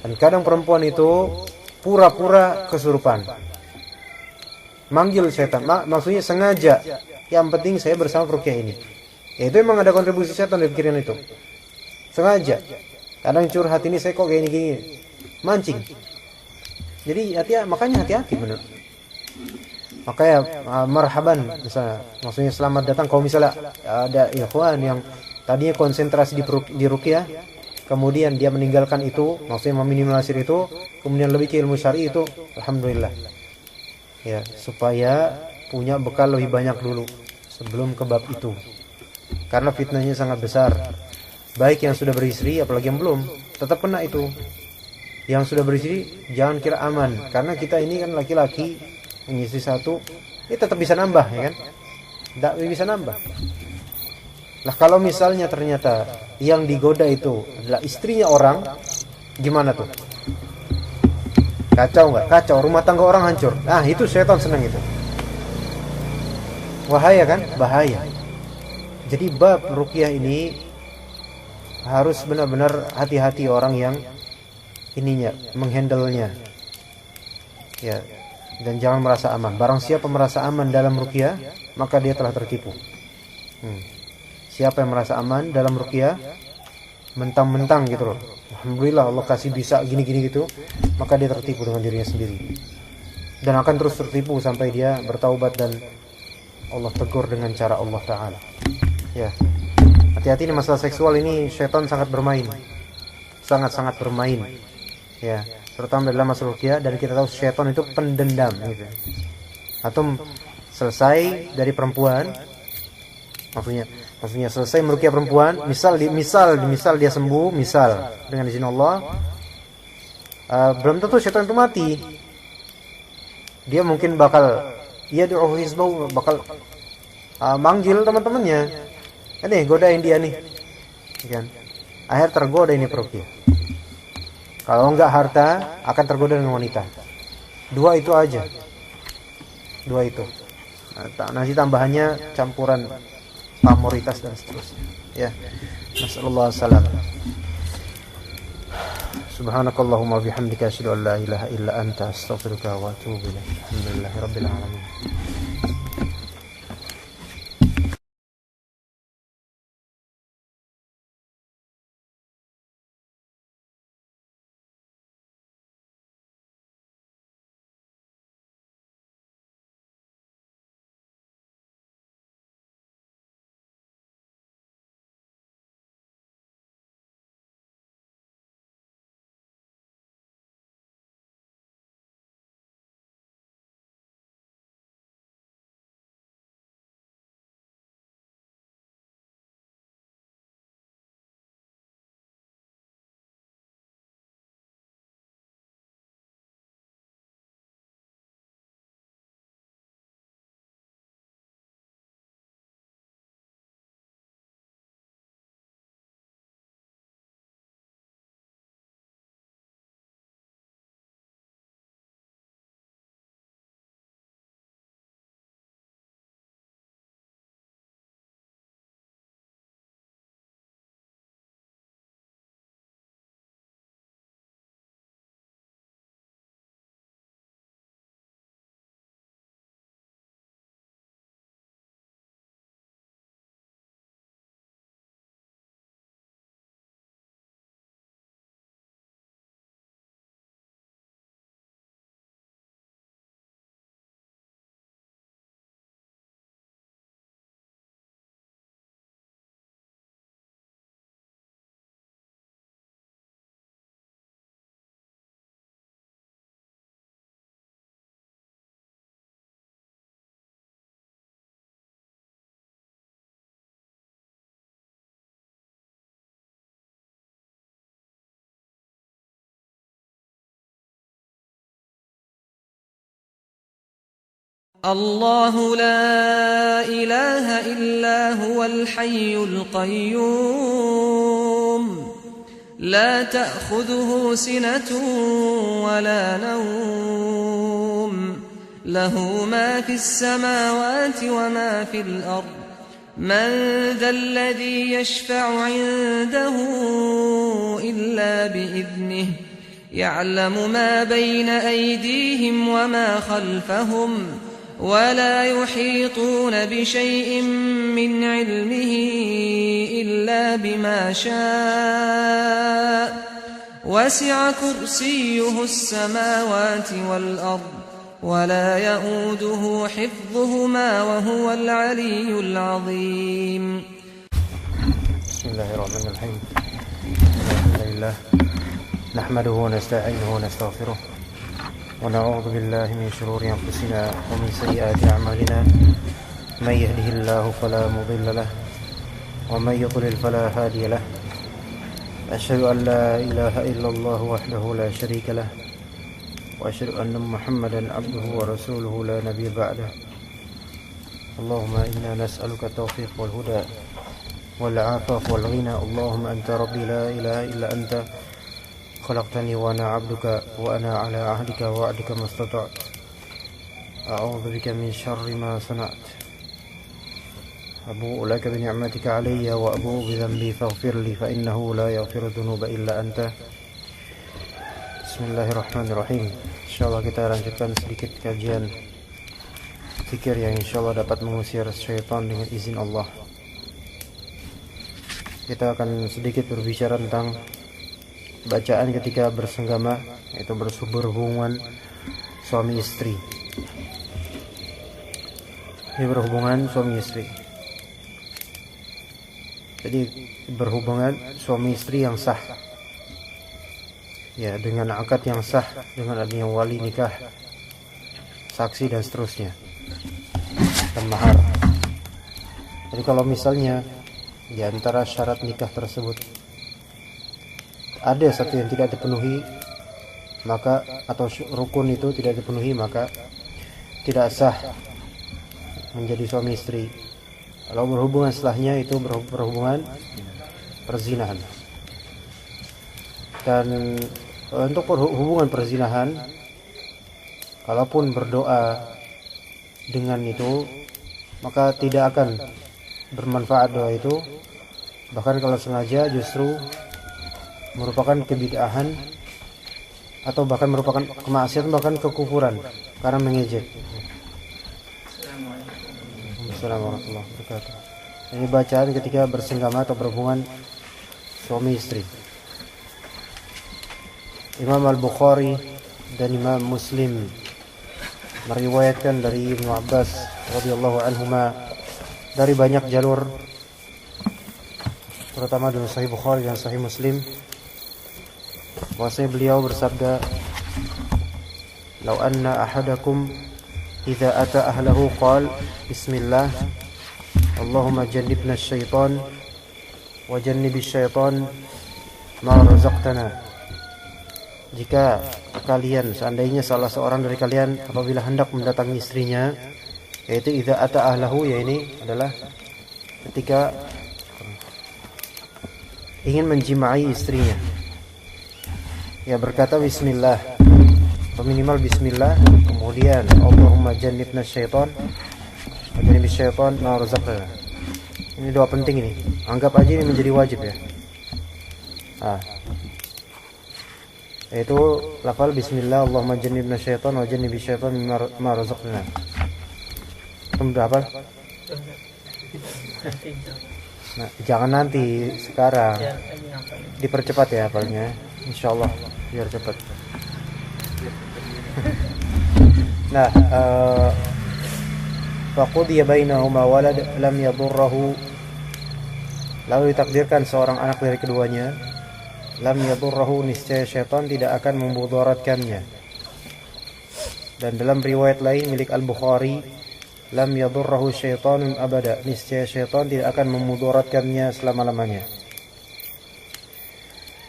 Dan kadang perempuan itu pura-pura kesurupan. Manggil setan, maksudnya sengaja. Yang penting saya bersama peruqyah ini. Ya itu emang ada kontribusi setan di pikiran itu. Sengaja. Kadang curhat, ini saya kok kayak gini, mancing. Jadi makanya hati-hati bener. Makanya marhaban misalnya, maksudnya selamat datang kalau misalnya ada ikhwan yang tadinya konsentrasi di ruqyah, kemudian dia meninggalkan itu, maksudnya meminimalisir itu, kemudian lebih ke ilmu syar'i itu, alhamdulillah. Ya, supaya punya bekal lebih banyak dulu sebelum ke bab itu. Karena fitnahnya sangat besar. Baik yang sudah beristri apalagi yang belum, tetap kena itu. Yang sudah beristri jangan kira aman, karena kita ini kan laki-laki, istri satu, ini tetap bisa nambah, ya kan? Tidak bisa nambah. Lah kalau misalnya ternyata yang digoda itu adalah istrinya orang, gimana tuh? Kacau nggak? Kacau, rumah tangga orang hancur. Nah itu setan senang itu. Bahaya kan? Bahaya. Jadi bab ruqyah ini harus benar-benar hati-hati orang yang ininya, menghandle-nya. Ya. Dan jangan merasa aman. Barang siapa merasa aman dalam ruqyah, maka dia telah tertipu. Siapa yang merasa aman dalam ruqyah, mentang-mentang gitu loh, alhamdulillah Allah kasih bisa gini-gini gitu, maka dia tertipu dengan dirinya sendiri. Dan akan terus tertipu sampai dia bertaubat dan Allah tegur dengan cara Allah Ta'ala. Ya. Hati-hati nih masalah seksual ini, syaitan sangat bermain. Sangat-sangat bermain. Ya. Terutama dalam masalah ruqyah, dan kita tahu syaitan itu pendendam gitu. Atau selesai dari perempuan, maksudnya selesai meruqyah perempuan, misal dia sembuh, misal dengan izin Allah, belum tentu syaitan itu mati. Dia mungkin bakal yad'u hizbahu, bakal manggil teman-temannya. Nih godain dia nih. Kan? Akhir tergoda ini peruqyah. Kalau enggak harta, akan tergoda dengan wanita. Dua itu aja. Dua itu. Nanti tambahannya campuran pamoritas dan seterusnya. Ya. Nasallallahu alaihi wasallam. Subhanakallahumma bihamdika asyhadu an la ilaha illa anta astaghfiruka wa atubu ilaik. Alhamdulillahirabbil alamin. الله لا إله إلا هو الحي القيوم لا تأخذه سنة ولا نوم له ما في السماوات وما في الأرض من ذا الذي يشفع عنده إلا بإذنه يعلم ما بين أيديهم وما خلفهم ولا يحيطون بشيء من علمه إلا بما شاء وسع كرسيه السماوات والأرض ولا يؤوده حفظهما وهو العلي العظيم. بسم الله الرحمن الرحيم. الحمد لله نحمده ونستعينه ونستغفره ونعوذ بالله من شرور أنفسنا ومن سيئات أعمالنا من يهده الله فلا مضل له ومن يضلل فلا هادي له أشهد أن لا إله إلا الله وحده لا شريك له وأشهد أن محمدا عبده ورسوله لا نبي بعده. اللهم إنا نسألك التوفيق والهدى والعافاف والغنى. اللهم أنت ربي لا إله إلا أنت خلقتني وأنا عبدك وأنا على عهدك ووعدك ما استطعت. أعوذ بك من شر ما صنعت. أبوء لك بنعمتك علي وأبوء بذنبي فاغفر لي فإنه لا يغفر الذنوب إلا أنت. Bismillahirrahmanirrahim. Insyaallah kita lanjutkan sedikit kajian zikir yang insyaallah dapat mengusir syaitan dengan izin Allah. Kita akan sedikit berbicara tentang bacaan ketika bersenggama, yaitu berhubungan suami istri. Ini berhubungan suami istri. Jadi berhubungan suami istri yang sah, ya, dengan akad yang sah, dengan adanya wali nikah, saksi dan seterusnya, dan mahar. Jadi kalau misalnya di antara syarat nikah tersebut ada satu yang tidak dipenuhi, maka atau rukun itu tidak dipenuhi, maka tidak sah menjadi suami istri. Kalau berhubungan setelahnya itu berhubungan perzinahan. Dan untuk hubungan perzinahan, kalaupun berdoa dengan itu, maka tidak akan bermanfaat doa itu. Bahkan kalau sengaja justru merupakan kebid'ahan atau bahkan merupakan kemaksiatan, bahkan kekufuran karena mengejek. Assalamualaikum warahmatullahi wabarakatuh. Ini bacaan ketika bersenggama atau berhubungan suami istri. Imam Al-Bukhari dan Imam Muslim meriwayatkan dari Ibnu Abbas radhiyallahu anhuma dari banyak jalur, terutama dalam Sahih Bukhari dan Sahih Muslim, bahwasanya beliau bersabda, "Lau anna ahadakum idza ata ahlahu qala bismillah Allahumma jannibna asy-syaitan wa jannibish syaitan ma razaqtana." Jika kalian, seandainya salah seorang dari kalian apabila hendak mendatangi istrinya, yaitu idza ata ahlahu, ya ini adalah ketika ingin menjimai istrinya, ya berkata bismillah, atau minimal bismillah, kemudian Allahumma jannibna syaitan wa jannibish syaitan ma razaqtana. Ini doa penting ini. Anggap aja ini menjadi wajib, ya. Yaitu lafal bismillah Allahumma jannibna syaitan wa jannibish syaitan ma razaqtana. Berapa? Nah, jangan nanti, sekarang. Dipercepat ya hafalnya, insyaallah biar cepat. Nah, faqudiya bainahuma walad lam yadurruhu, lalu ditakdirkan seorang anak dari keduanya, lam yadurruhu, niscaya syaitan tidak akan memudaratkannya. Dan dalam riwayat lain milik Al-Bukhari, lam yadurruhu syaitanun abada, niscaya syaitan tidak akan memudaratkannya selama-lamanya.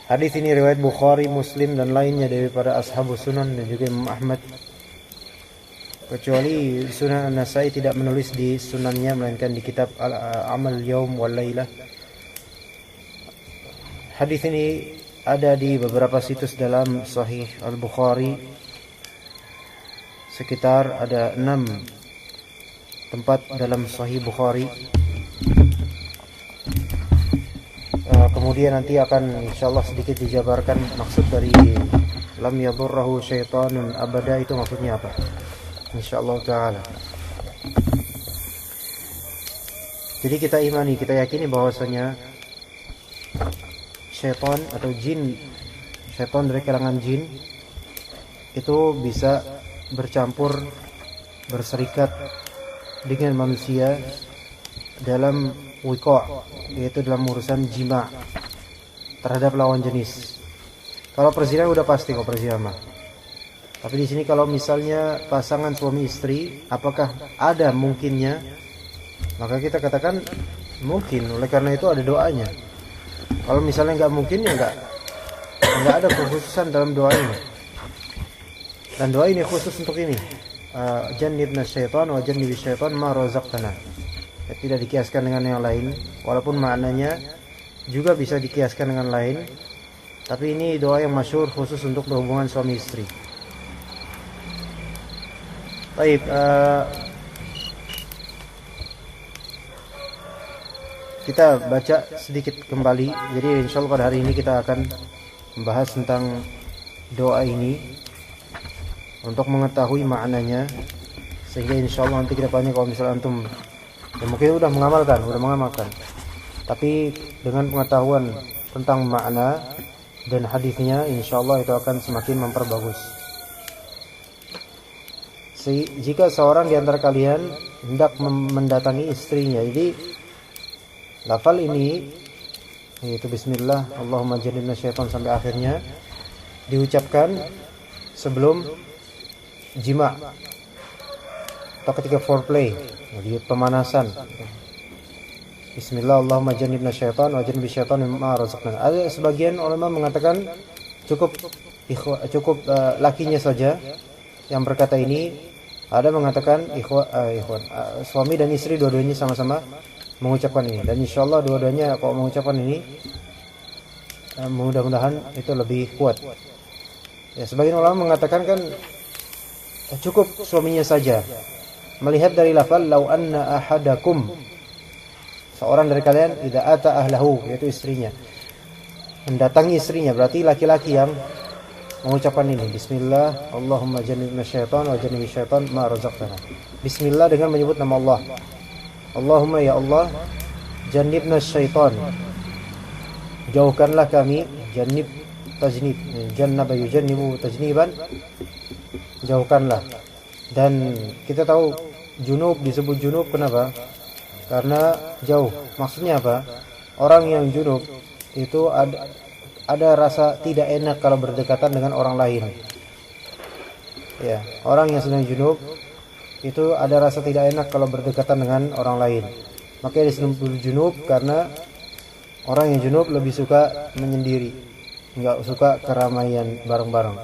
Hadis ini riwayat Bukhari, Muslim dan lainnya daripada ashabus sunan dan juga Imam Ahmad, kecuali Sunan An-Nasai tidak menulis di sunannya, melainkan di kitab Amal Yaum wal Lailah. Hadis ini ada di beberapa situs dalam Sahih Al-Bukhari, sekitar ada 6 tempat dalam Sahih Bukhari. Kemudian nanti akan insyaallah sedikit dijabarkan maksud dari lam yadurruhu syaitanun abada itu maksudnya apa, insyaallah taala. Jadi kita imani, kita yakini bahwasanya syaitan atau jin, syaitan dari kalangan jin itu bisa bercampur, berserikat dengan manusia dalam wiqa', yaitu dalam urusan jima' terhadap lawan jenis. Kalau perzinahan udah pasti kok perzinahan. Tapi di sini kalau misalnya pasangan suami istri, apakah ada mungkinnya? Maka kita katakan mungkin. Oleh karena itu ada doanya. Kalau misalnya nggak mungkin ya nggak ada kekhususan dalam doa ini. Dan doa ini khusus untuk ini. Jannibna syaitan wa jannibi syaitan ma razaqtana. Tidak dikiaskan dengan yang lain, walaupun maknanya juga bisa dikiaskan dengan lain. Tapi ini doa yang masyhur khusus untuk berhubungan suami istri. Baik, kita baca sedikit kembali. Jadi insyaallah pada hari ini kita akan membahas tentang doa ini untuk mengetahui maknanya, sehingga insyaallah nanti kita banyak kalau misalnya antum mungkin udah mengamalkan, tapi dengan pengetahuan tentang makna dan hadisnya, insyaallah itu akan semakin memperbagus. Jika seorang di antara kalian hendak mendatangi istrinya, jadi lafal ini yaitu bismillah Allahumma jannibna syaitan sampai akhirnya diucapkan sebelum jima' atau ketika foreplay, jadi pemanasan. Bismillah Allahumma jannibna syaitan wa jannibi syaitan mimma razaqtana. Ada sebagian ulama mengatakan cukup lakinya saja yang berkata ini. Ada mengatakan suami dan istri dua-duanya sama-sama mengucapkan ini, dan insyaallah dua-duanya kalau mengucapkan ini mudah-mudahan itu lebih kuat. Ya, sebagian ulama mengatakan kan cukup suaminya saja. Melihat dari lafal lau anna ahadakum, seorang dari kalian idza ata ahlahu, yaitu istrinya, mendatangi istrinya, berarti laki-laki yang mengucapkan ini, bismillah Allahumma jannibna syaitan wa jannibi syaitan ma razaqtana. Bismillah dengan menyebut nama Allah. Allahumma ya Allah, jannibna syaitan, jauhkanlah kami, jannib tajnib, jannaba yujannibu tajniban, jauhkanlah. Dan kita tahu junub disebut junub kenapa? Karena jauh. Maksudnya apa? Orang yang junub itu ada rasa tidak enak kalau berdekatan dengan orang lain. Ya, orang yang sedang junub itu ada rasa tidak enak kalau berdekatan dengan orang lain. Makanya disebut junub karena orang yang junub lebih suka menyendiri, enggak suka keramaian bareng-bareng.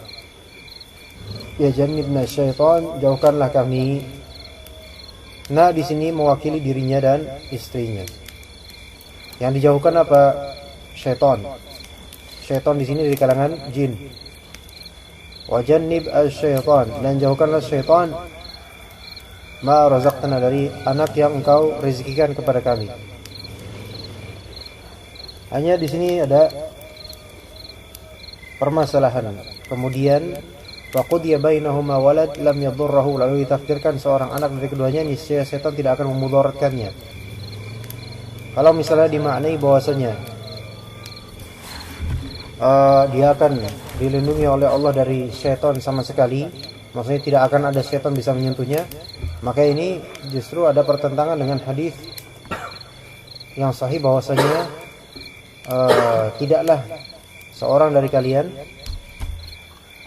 Ya jannibna syaitan, jauhkanlah kami. Nah, di sini mewakili dirinya dan istrinya. Yang dijauhkan apa? Syaitan. Syaitan di sini dari kalangan jin. Wa jannib asy-syaitan, dan jauhkanlah syaitan ma razaqtana, dari anak yang engkau rezekikan kepada kami. Hanya di sini ada permasalahan. Kemudian waqudiya bainahuma walad lam yadurruhu, lalu ditakdirkan seorang anak dari keduanya, niscaya setan tidak akan memudaratkannya. Kalau misalnya dimaknai bahwasanya dia akan dilindungi oleh Allah dari syaitan sama sekali, maksudnya tidak akan ada syaitan bisa menyentuhnya, maka ini justru ada pertentangan dengan hadis yang sahih bahwasanya tidaklah seorang dari kalian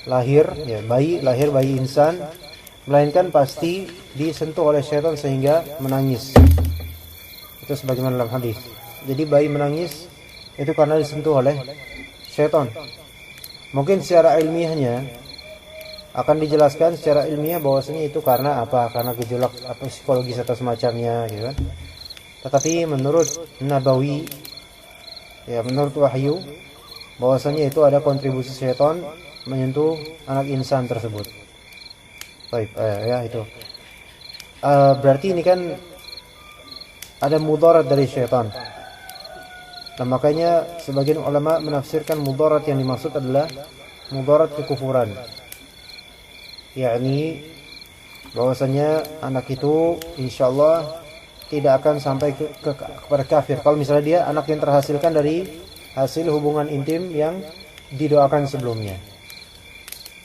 lahir bayi insan, melainkan pasti disentuh oleh syaitan sehingga menangis. Itu sebagaimana dalam hadis. Jadi bayi menangis itu karena disentuh oleh syaitan. Mungkin secara ilmiahnya akan dijelaskan secara ilmiah bahwasanya itu karena apa? Karena gejolak atau psikologis atau semacamnya, gitu kan. Tetapi menurut Nabawi, ya menurut wahyu, bahwasanya itu ada kontribusi syaitan menyentuh anak insan tersebut. Baik, ya itu. Berarti ini kan ada mudarat dari syaitan. Nah, makanya sebagian ulama menafsirkan mudarat yang dimaksud adalah mudarat kekufuran. Yakni bahwasanya anak itu insyaallah tidak akan sampai kepada kafir. Kalau misalnya dia anak yang terhasilkan dari hasil hubungan intim yang didoakan sebelumnya.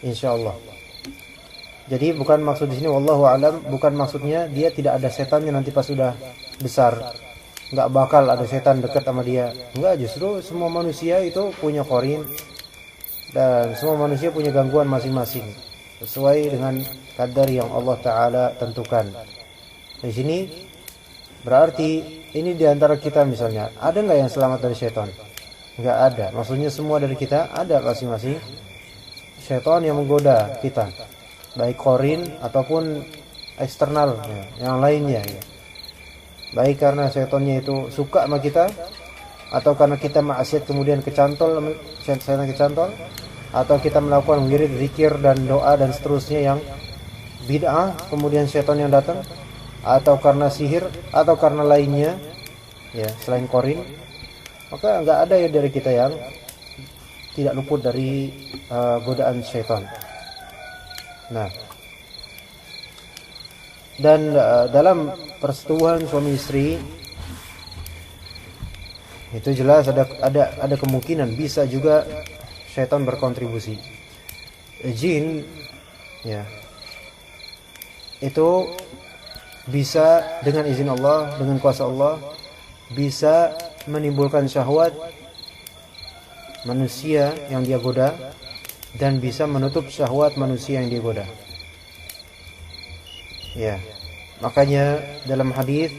Insyaallah. Jadi bukan maksud di sini wallahu alam, bukan maksudnya dia tidak ada setannya nanti pas sudah besar. Enggak bakal ada setan dekat sama dia. Enggak, justru semua manusia itu punya qarin dan semua manusia punya gangguan masing-masing sesuai dengan kadar yang Allah taala tentukan. Di sini berarti ini di antara kita misalnya, ada enggak yang selamat dari setan? Enggak ada. Maksudnya semua dari kita ada masing-masing setan yang menggoda kita, baik qarin ataupun eksternal ya, yang lainnya ya. Baik karena setannya itu suka sama kita, atau karena kita maksiat kemudian kecantol, setan kecantol, atau kita melakukan wirid, zikir dan doa dan seterusnya yang bid'ah, kemudian setan yang datang, atau karena sihir, atau karena lainnya ya selain qarin, maka enggak ada ya dari kita yang tidak luput dari godaan setan. Nah, dan dalam persetubuhan suami istri itu jelas ada kemungkinan bisa juga setan berkontribusi. Jin ya itu bisa dengan izin Allah, dengan kuasa Allah bisa menimbulkan syahwat manusia yang dia goda dan bisa menutup syahwat manusia yang dia goda. Ya, makanya dalam hadis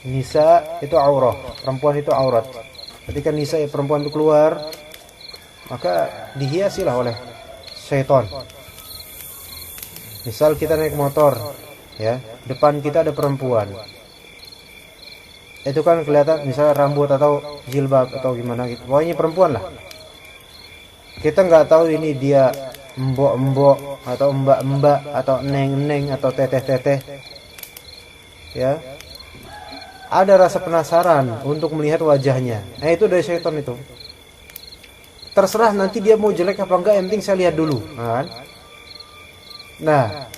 nisa itu aurah, perempuan itu aurat. Ketika nisa perempuan itu keluar, maka dihiasilah oleh syaitan. Misal kita naik motor, ya, depan kita ada perempuan. Itu kan kelihatan misalnya rambut atau jilbab atau gimana gitu. Pokoknya perempuan lah. Kita nggak tahu ini dia mbok-mbok atau mbak-mbak atau neng-neng atau teteh-teteh. Ya. Ada rasa penasaran untuk melihat wajahnya. Nah, itu dari syaitan itu. Terserah nanti dia mau jelek apa enggak, yang penting saya lihat dulu, kan? Nah,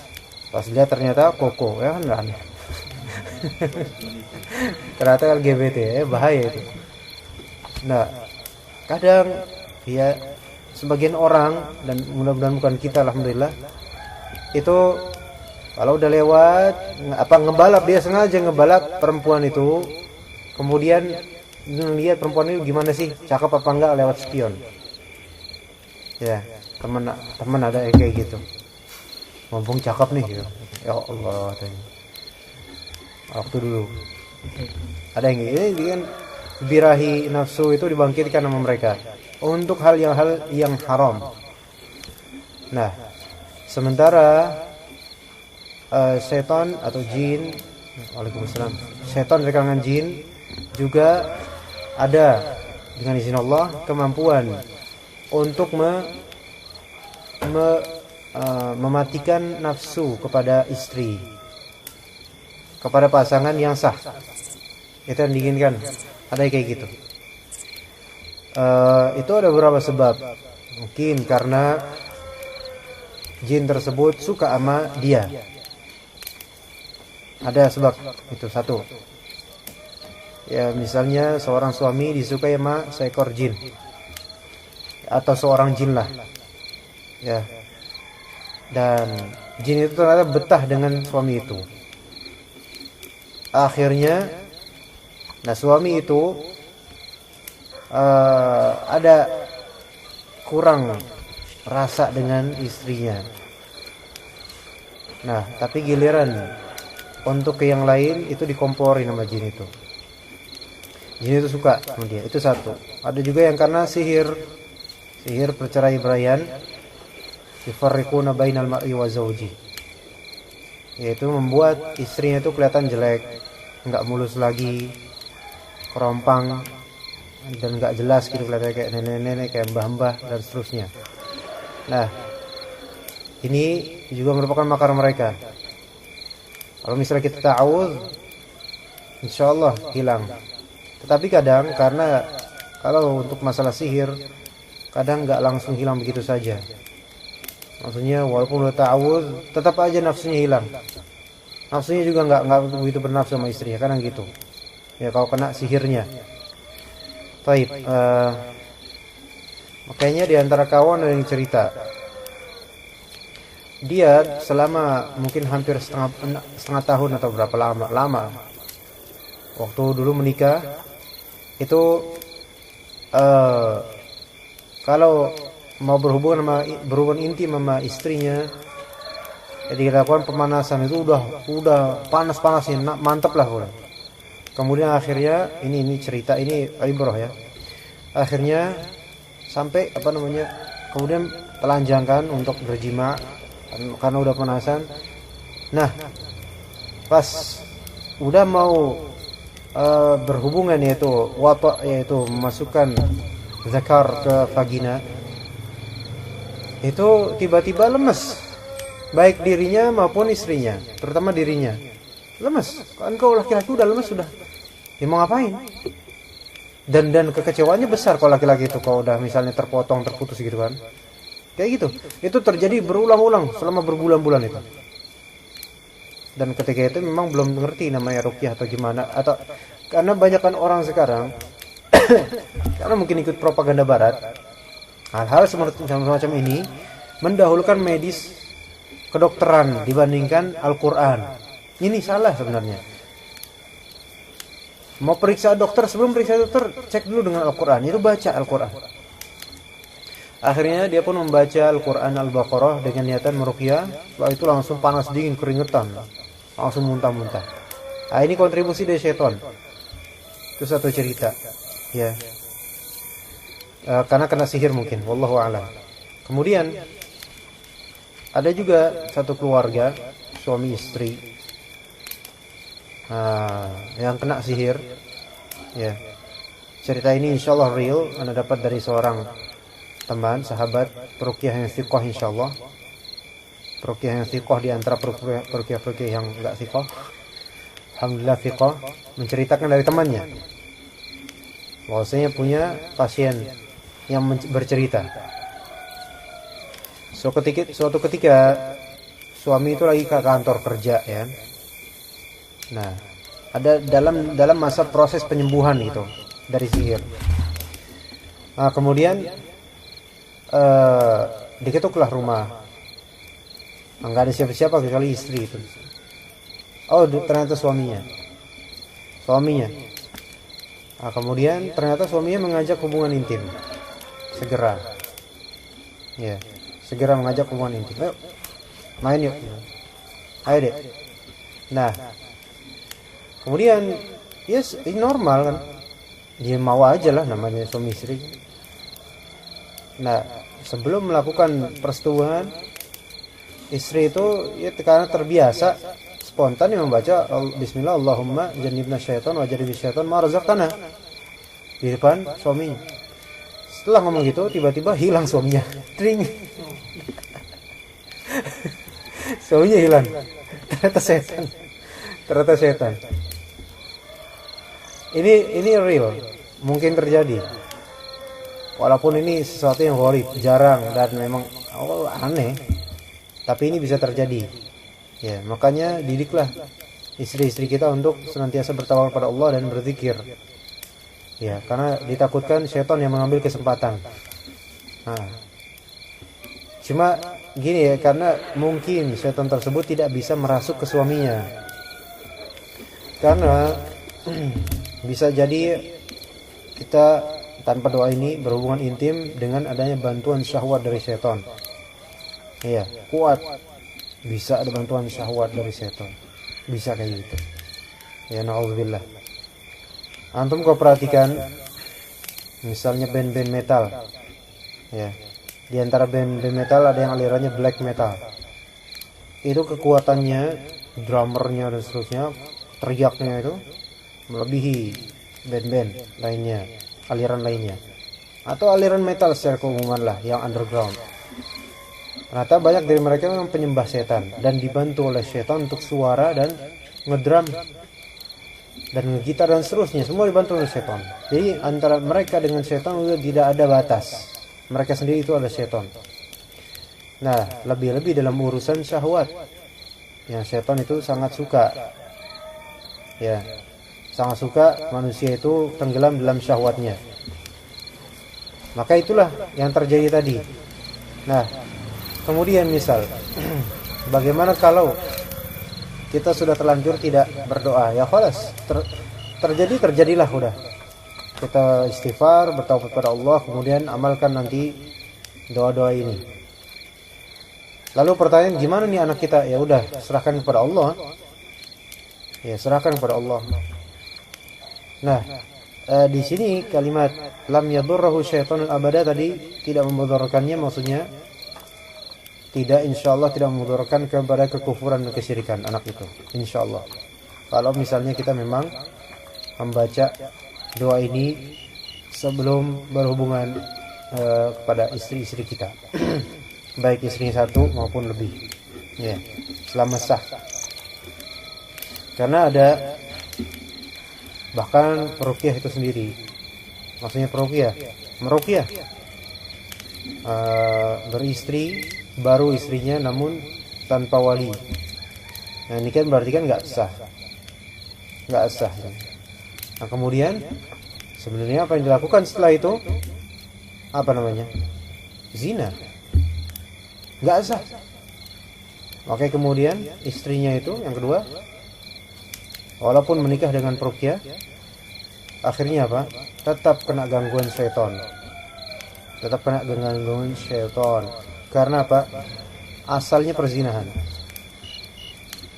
pas lihat ternyata koko, ya kan aneh. Ternyata LGBT, bahaya itu. Nah, kadang ya sebagian orang, dan mudah-mudahan bukan kita, alhamdulillah, itu kalau udah lewat ngebalap, dia sengaja ngebalap perempuan itu, kemudian ngelihat perempuan itu gimana sih, cakep apa enggak lewat spion. Ya, teman ada yang kayak gitu. Mumpung cakep nih gitu. Ya Allah, tanya. Waktu dulu ada yang ini kan birahi nafsu itu dibangkitkan sama mereka untuk hal yang haram. Nah, sementara setan atau jin, waalaikumsalam, setan dari kalangan jin juga ada dengan izin Allah kemampuan untuk mematikan nafsu kepada istri, kepada pasangan yang sah. Itu yang diinginkan. Ada kayak gitu. Itu ada beberapa sebab. Mungkin karena jin tersebut suka sama dia. Ada sebab itu satu. Ya, misalnya seorang suami disukai sama seekor jin atau seorang jin lah. Ya. Dan jin itu ternyata betah dengan suami itu. Akhirnya, nah suami itu ada kurang rasa dengan istrinya. Nah, tapi giliran untuk ke yang lain itu dikomporin sama jin itu. Jin itu suka sama dia. Itu satu. Ada juga yang karena sihir perceraian, yufarriquna bainal mar'i wa zawji, yaitu membuat istrinya itu kelihatan jelek, enggak mulus lagi, kerompang dan enggak jelas gitu, kelihatan kayak nenek-nenek, kayak mbah-mbah dan seterusnya. Nah, ini juga merupakan makar mereka. Kalau misalnya kita ta'awudz, insyaallah hilang. Tetapi kadang karena kalau untuk masalah sihir kadang enggak langsung hilang begitu saja. Maksudnya walaupun udah ta'awudz tetap aja nafsunya hilang. nafsunya juga nggak begitu bernafsu sama istrinya, kadang gitu. Ya kalau kena sihirnya. Taib. Makanya di antara kawan ada yang cerita, dia selama mungkin hampir setengah tahun atau berapa lama waktu dulu menikah itu kalau mau berhubungan intim sama istrinya, jadi dilakukan pemanasan itu udah panas-panasnya, mantep lah udah. Kemudian akhirnya ini cerita ini ibrah ya. Akhirnya sampai kemudian telanjangkan untuk berjima karena udah panasan. Nah, pas udah mau berhubungan yaitu memasukkan zakar ke vagina, itu tiba-tiba lemes, baik dirinya maupun istrinya, terutama dirinya lemes. Kan kau laki-laki udah lemes sudah, ya mau ngapain? Dan kekecewaannya besar kalau laki-laki itu kalau udah misalnya terputus gitu kan, kayak gitu. Itu terjadi berulang-ulang selama berbulan-bulan itu. Dan ketika itu memang belum ngerti namanya ruqyah atau gimana, atau karena banyakkan orang sekarang karena mungkin ikut propaganda barat, hal-hal semacam ini mendahulukan medis kedokteran dibandingkan Al-Quran. Ini salah sebenarnya. Mau periksa dokter, sebelum periksa dokter cek dulu dengan Al-Quran, itu baca Al-Quran. Akhirnya dia pun membaca Al-Quran Al-Baqarah dengan niatan meruqyah. Setelah itu langsung panas dingin, keringetan, langsung muntah-muntah. Nah, ini kontribusi dari setan. Itu satu cerita ya, karena kena sihir mungkin, wallahu a'lam. Kemudian ada juga satu keluarga suami istri yang kena sihir ya. Cerita ini insyaallah real, Anda dapat dari seorang teman sahabat peruqyah yang thiqah insyaallah. Peruqyah yang thiqah di antara peruqyah yang enggak thiqah. Alhamdulillah thiqah, menceritakan dari temannya bahwasanya punya pasien yang bercerita. Suatu ketika suami itu lagi ke kantor kerja ya. Nah, ada dalam masa proses penyembuhan itu dari sihir. Nah, kemudian diketuklah rumah. Enggak ada siapa-siapa kecuali istri itu. Oh, ternyata suaminya. Nah, kemudian ternyata suaminya mengajak hubungan intim. Segera. Ya, segera mengajak hubungan intim. Ayo, main yuk. Ayo deh. Nah, kemudian yes, ini normal kan. Dia mau aja lah, namanya suami istri. Nah, sebelum melakukan persetubuhan, istri itu ya karena terbiasa spontan yang membaca bismillah Allahumma jannibna syaitan wa jannibis syaitan ma razaqtana di depan suaminya. Setelah ngomong gitu tiba-tiba hilang suaminya. Tring. Suaminya hilang. Ternyata setan. Ini real, mungkin terjadi. Walaupun ini sesuatu yang gharib, jarang dan memang aneh, tapi ini bisa terjadi. Ya, makanya didiklah istri-istri kita untuk senantiasa bertawakal pada Allah dan berzikir. Ya, karena ditakutkan syaitan yang mengambil kesempatan. Nah, cuma gini ya, karena mungkin syaitan tersebut tidak bisa merasuk ke suaminya. Karena bisa jadi kita tanpa doa ini berhubungan intim dengan adanya bantuan syahwat dari syaitan. Iya, kuat. Bisa ada bantuan syahwat dari setan. Bisa kayak gitu. Ya na'udzubillah. Antum kau perhatikan misalnya band-band metal. Ya. Di antara band-band metal ada yang alirannya black metal. Itu kekuatannya, drummernya dan seterusnya, teriaknya itu melebihi band-band lainnya, aliran lainnya. Atau aliran metal secara keumuman lah yang underground. Ternyata banyak dari mereka memang penyembah setan dan dibantu oleh setan untuk suara dan ngedrum dan ngegitar dan seterusnya, semua dibantu oleh setan. Jadi antara mereka dengan setan sudah tidak ada batas. Mereka sendiri itu adalah setan. Nah, lebih-lebih dalam urusan syahwat. Yang setan itu sangat suka, ya, sangat suka manusia itu tenggelam dalam syahwatnya. Maka itulah yang terjadi tadi. Nah, kemudian misal bagaimana kalau kita sudah terlanjur tidak berdoa? Ya khalas, terjadilah udah. Kita istighfar, bertaubat pada Allah, kemudian amalkan nanti doa-doa ini. Lalu pertanyaan, gimana nih anak kita? Ya udah, serahkan kepada Allah. Ya, serahkan kepada Allah. Nah, di sini kalimat lam yadurruhu syaitanun abada tadi tidak memudaratkannya, maksudnya tidak, insyaallah tidak memudaratkan kepada kekufuran dan kesyirikan anak itu, insyaallah. Kalau misalnya kita memang membaca doa ini sebelum berhubungan kepada istri-istri kita, baik istri satu maupun lebih, ya, selama sah. Karena ada bahkan peruqyah itu sendiri, maksudnya meruqyah beristri baru istrinya namun tanpa wali. Nah ini kan berarti kan nggak sah. Nah kemudian sebenarnya apa yang dilakukan setelah itu? Apa namanya? Zina. Nggak sah. Oke, kemudian istrinya itu yang kedua, walaupun menikah dengan peruqyah, akhirnya apa? Tetap kena gangguan syaitan. Karena apa? Asalnya perzinahan.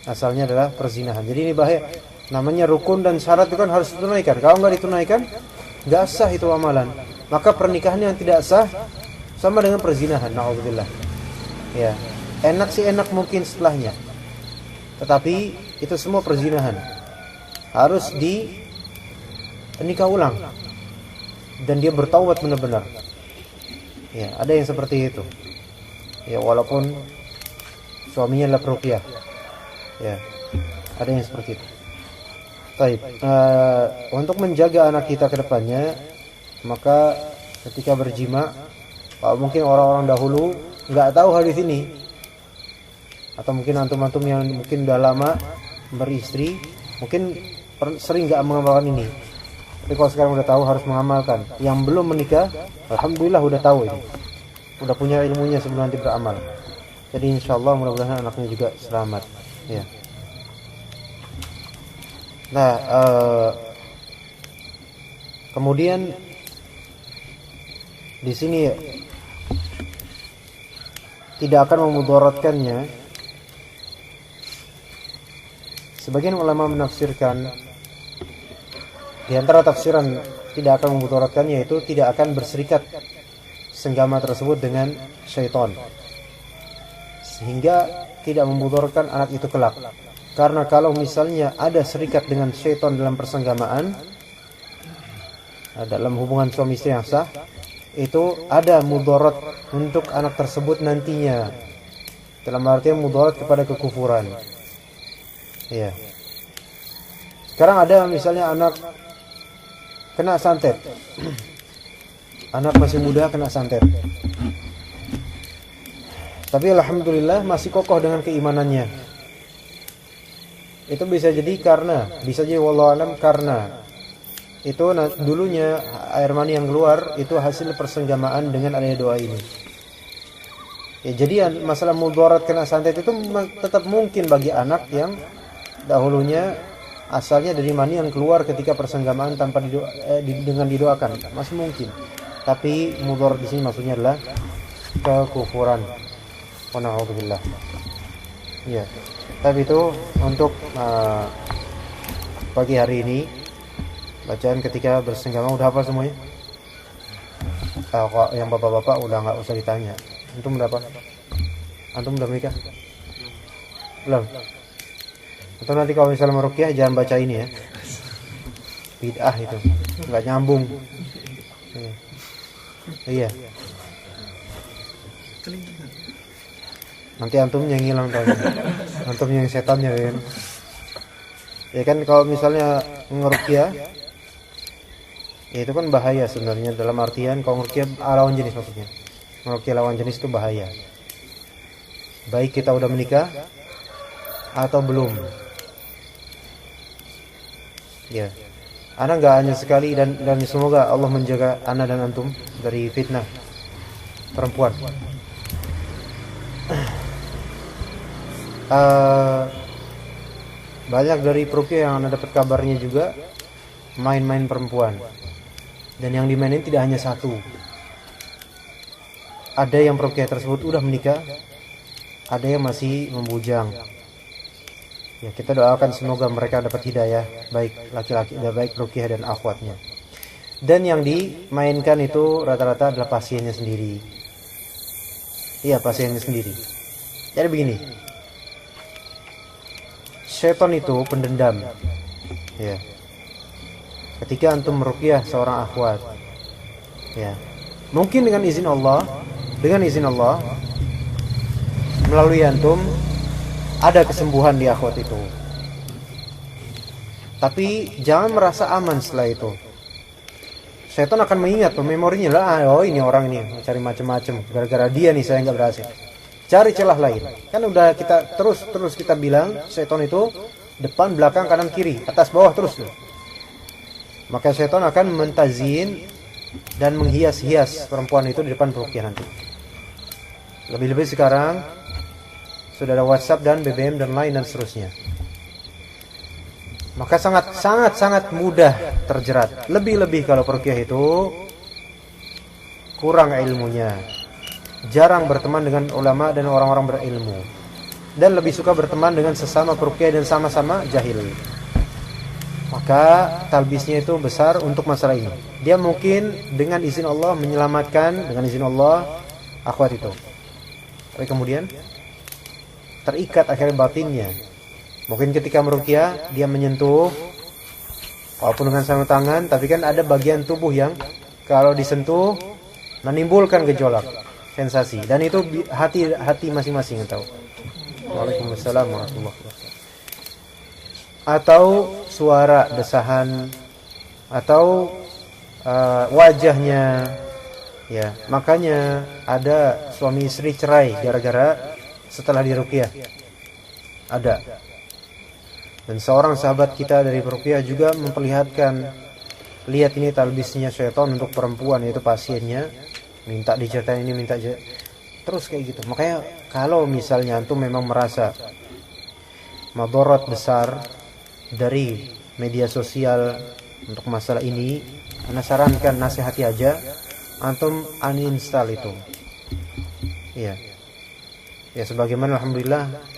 Asalnya adalah perzinahan. Jadi ini bahaya. Namanya rukun dan syarat itu kan harus ditunaikan. Kalau nggak ditunaikan, nggak sah itu amalan. Maka pernikahan yang tidak sah sama dengan perzinahan. Na'udzubillah. Ya, enak sih enak mungkin setelahnya. Tetapi itu semua perzinahan. Harus dinikah ulang. Dan dia bertaubat benar-benar. Ya, ada yang seperti itu. Ya, walaupun suaminya adalah peruqyah. Ya, ada yang seperti itu. Baik, untuk menjaga anak kita ke depannya, maka ketika berjima, mungkin orang-orang dahulu nggak tahu hadis ini, atau mungkin antum-antum yang mungkin udah lama beristri, mungkin sering nggak mengamalkan ini. Tapi kalau sekarang udah tahu harus mengamalkan. Yang belum menikah, alhamdulillah udah tahu ini, udah punya ilmunya sebelum nanti beramal. Jadi insyaallah mudah-mudahan anaknya juga selamat. Ya. Nah, kemudian di sini tidak akan memudaratkannya. Sebagian ulama menafsirkan, di antara tafsiran tidak akan memudaratkannya yaitu tidak akan berserikat senggama tersebut dengan syaitan, sehingga tidak memudaratkan anak itu kelak. Karena kalau misalnya ada serikat dengan syaitan dalam persenggamaan, dalam hubungan suami istri yang sah, itu ada mudarat untuk anak tersebut nantinya. Dalam artian mudarat kepada kekufuran. Ya. Sekarang ada misalnya anak kena santet. Anak masih muda kena santet. Tapi alhamdulillah masih kokoh dengan keimanannya. Itu bisa jadi wallahu alam karena itu dulunya air mani yang keluar itu hasil persenggamaan dengan adanya doa ini. Ya, jadi masalah mudarat kena santet itu tetap mungkin bagi anak yang dahulunya asalnya dari mani yang keluar ketika persenggamaan tanpa dengan didoakan, masih mungkin. Tapi mudarat di sini maksudnya adalah kekufuran. Wa na'udzubillah. Ya. Tapi itu untuk pagi hari ini bacaan ketika bersenggama udah hafal semuanya? Kok yang bapak-bapak udah nggak usah ditanya. Antum udah apa? Antum udah menikah? Belum. Atau nanti kalau misalnya meruqyah jangan baca ini ya. Bid'ah itu, nggak nyambung. Iya. Nanti antum yang hilang tadi. Antum yang setannya kan. Ya kan kalau misalnya ngeruqyah, ya itu kan bahaya sebenarnya dalam artian kalau ngeruqyah lawan jenis maksudnya. Ngeruqyah lawan jenis itu bahaya. Baik kita udah menikah atau belum? Ya, ana nggak hanya sekali dan semoga Allah menjaga ana dan antum dari fitnah perempuan. Banyak dari peruqyah yang ana dapat kabarnya juga main-main perempuan, dan yang dimainin tidak hanya satu. Ada yang peruqyah tersebut udah menikah, ada yang masih membujang. Ya, kita doakan semoga mereka dapat hidayah, baik laki-laki dan baik ruqyah dan akhwatnya. Dan yang dimainkan itu rata-rata adalah pasiennya sendiri. Iya, pasiennya sendiri. Jadi begini, syaitan itu pendendam. Ya. Ketika antum meruqyah seorang akhwat, ya, mungkin dengan izin Allah, melalui antum ada kesembuhan di akhwat itu. Tapi jangan merasa aman setelah itu. Syaitan akan mengingat memorinya lah, oh ini orang ini cari macam-macam, gara-gara dia nih saya nggak berhasil. Cari celah lain. Kan udah kita terus kita bilang syaitan itu depan, belakang, kanan, kiri, atas, bawah terus. Maka syaitan akan mentazin dan menghias-hias perempuan itu di depan peruqyah nanti. Lebih-lebih sekarang sudah ada WhatsApp dan BBM dan lain dan seterusnya. Maka sangat mudah terjerat. Lebih-lebih kalau peruqyah itu kurang ilmunya, jarang berteman dengan ulama dan orang-orang berilmu, dan lebih suka berteman dengan sesama peruqyah dan sama-sama jahil. Maka talbisnya itu besar untuk masalah ini. Dia mungkin dengan izin Allah menyelamatkan, dengan izin Allah, akhwat itu. Tapi kemudian terikat akhirnya batinnya. Mungkin ketika meruqyah dia menyentuh, walaupun dengan sarung tangan, tapi kan ada bagian tubuh yang kalau disentuh menimbulkan gejolak, sensasi. Dan itu hati masing-masing yang tahu. Waalaikumsalam warahmatullahi wabarakatuh. Atau suara desahan, atau wajahnya, ya. Makanya ada suami istri cerai gara-gara setelah diruqyah. Ada. Dan seorang sahabat kita dari peruqyah juga memperlihatkan, lihat ini talbisnya syaitan untuk perempuan, yaitu pasiennya, minta diceritain ini, terus kayak gitu. Makanya kalau misalnya antum memang merasa madarat besar dari media sosial untuk masalah ini, ana sarankan, nasihati aja, antum uninstall itu. Iya. Ya, sebagaimana alhamdulillah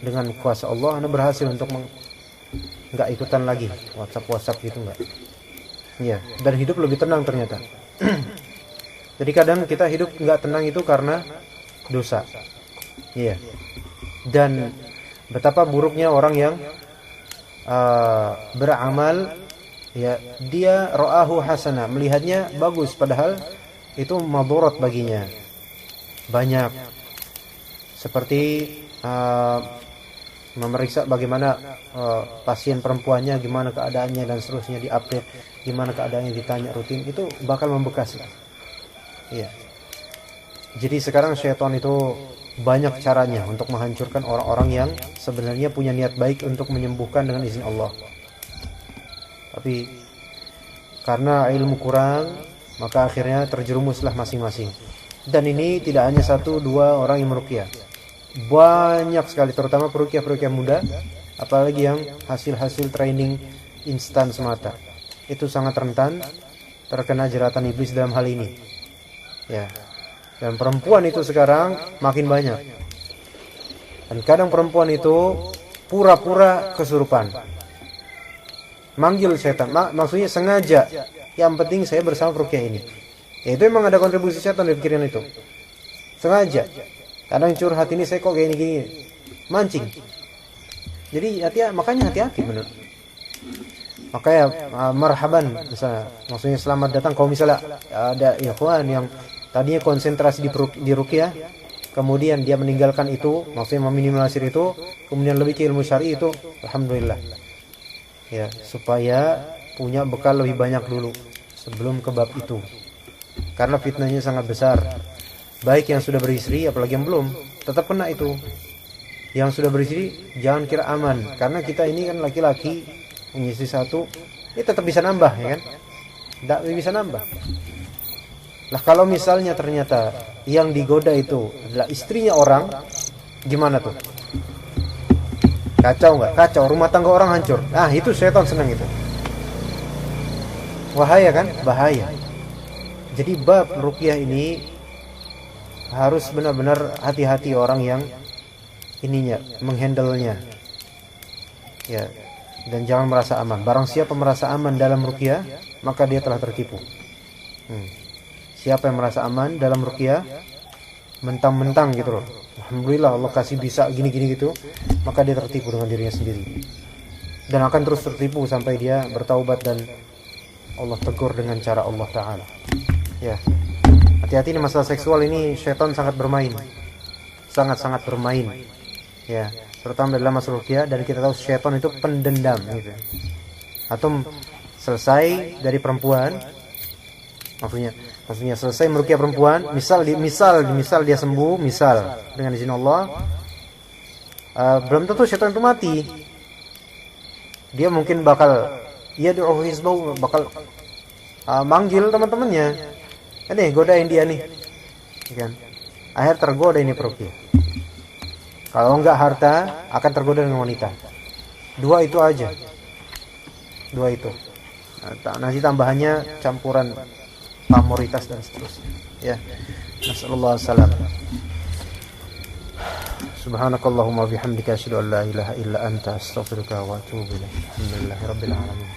dengan kuasa Allah ana berhasil untuk enggak ikutan lagi WhatsApp gitu, enggak. Iya, dan hidup lebih tenang ternyata. Jadi kadang kita hidup enggak tenang itu karena dosa. Iya. Dan betapa buruknya orang yang beramal, ya, dia ra'ahu hasana, melihatnya bagus padahal itu madarat baginya. Banyak seperti memeriksa bagaimana pasien perempuannya, gimana keadaannya dan seterusnya, diupdate gimana keadaannya, ditanya rutin, itu bakal membekas. Iya. Jadi sekarang syaitan itu banyak caranya untuk menghancurkan orang-orang yang sebenarnya punya niat baik untuk menyembuhkan dengan izin Allah. Tapi karena ilmu kurang, maka akhirnya terjerumuslah masing-masing. Dan ini tidak hanya 1-2 orang yang meruqyah. Banyak sekali, terutama peruqyah muda, apalagi yang hasil training instan semata. Itu sangat rentan terkena jeratan iblis dalam hal ini. Ya. Dan perempuan itu sekarang makin banyak. Dan kadang perempuan itu pura-pura kesurupan. Manggil setan, maksudnya sengaja. Yang penting saya bersama peruqyah ini. Ya, itu memang ada kontribusi setan di pikiran itu. Sengaja. Kadang curhat, ini saya kok gini-gini. Mancing. Jadi makanya hati-hati benar. Makanya marhaban misalnya, maksudnya selamat datang kalau misalnya ada ikhwan yang tadinya konsentrasi di ruqyah, kemudian dia meninggalkan itu, maksudnya meminimalisir itu, kemudian lebih ke ilmu syar'i, itu alhamdulillah. Ya, supaya punya bekal lebih banyak dulu sebelum ke bab itu. Karena fitnahnya sangat besar. Baik yang sudah beristri apalagi yang belum, tetap kena itu. Yang sudah beristri jangan kira aman, karena kita ini kan laki-laki punya istri satu, ini tetap bisa nambah ya kan? Tidak bisa nambah. Lah kalau misalnya ternyata yang digoda itu adalah istrinya orang, gimana tuh? Kacau nggak? Kacau, rumah tangga orang hancur. Ah itu setan senang itu. Bahaya kan? Bahaya. Jadi bab ruqyah ini harus benar-benar hati-hati orang yang ininya, menghandle-nya. Ya, dan jangan merasa aman. Barang siapa merasa aman dalam ruqyah, maka dia telah tertipu. Siapa yang merasa aman dalam ruqyah, mentang-mentang gitu loh, alhamdulillah Allah kasih bisa gini-gini gitu, maka dia tertipu dengan dirinya sendiri. Dan akan terus tertipu sampai dia bertaubat dan Allah tegur dengan cara Allah Ta'ala. Ya, hati-hati nih masalah seksual ini, syaitan sangat bermain. Sangat-sangat bermain. Ya, terutama dalam masalah ruqyah, dan kita tahu syaitan itu pendendam gitu. Atau selesai dari perempuan, maksudnya selesai meruqyah perempuan, misal dia sembuh, misal dengan izin Allah, belum tentu syaitan itu mati. Dia mungkin bakal yad'u hizbahu, bakal manggil teman-temannya, nih godain dia nih, kan? Akhir tergoda ini peruqyah. Kalau enggak harta, akan tergoda dengan wanita. Dua itu aja. Dua itu. Nanti tambahannya campuran pamoritas dan seterusnya. Ya. Nasallallahu alaihi wasallam. Subhanakallahumma bihamdika asyhadu an la ilaha illa anta astaghfiruka wa atubu ilaik. Alhamdulillahirabbil alamin.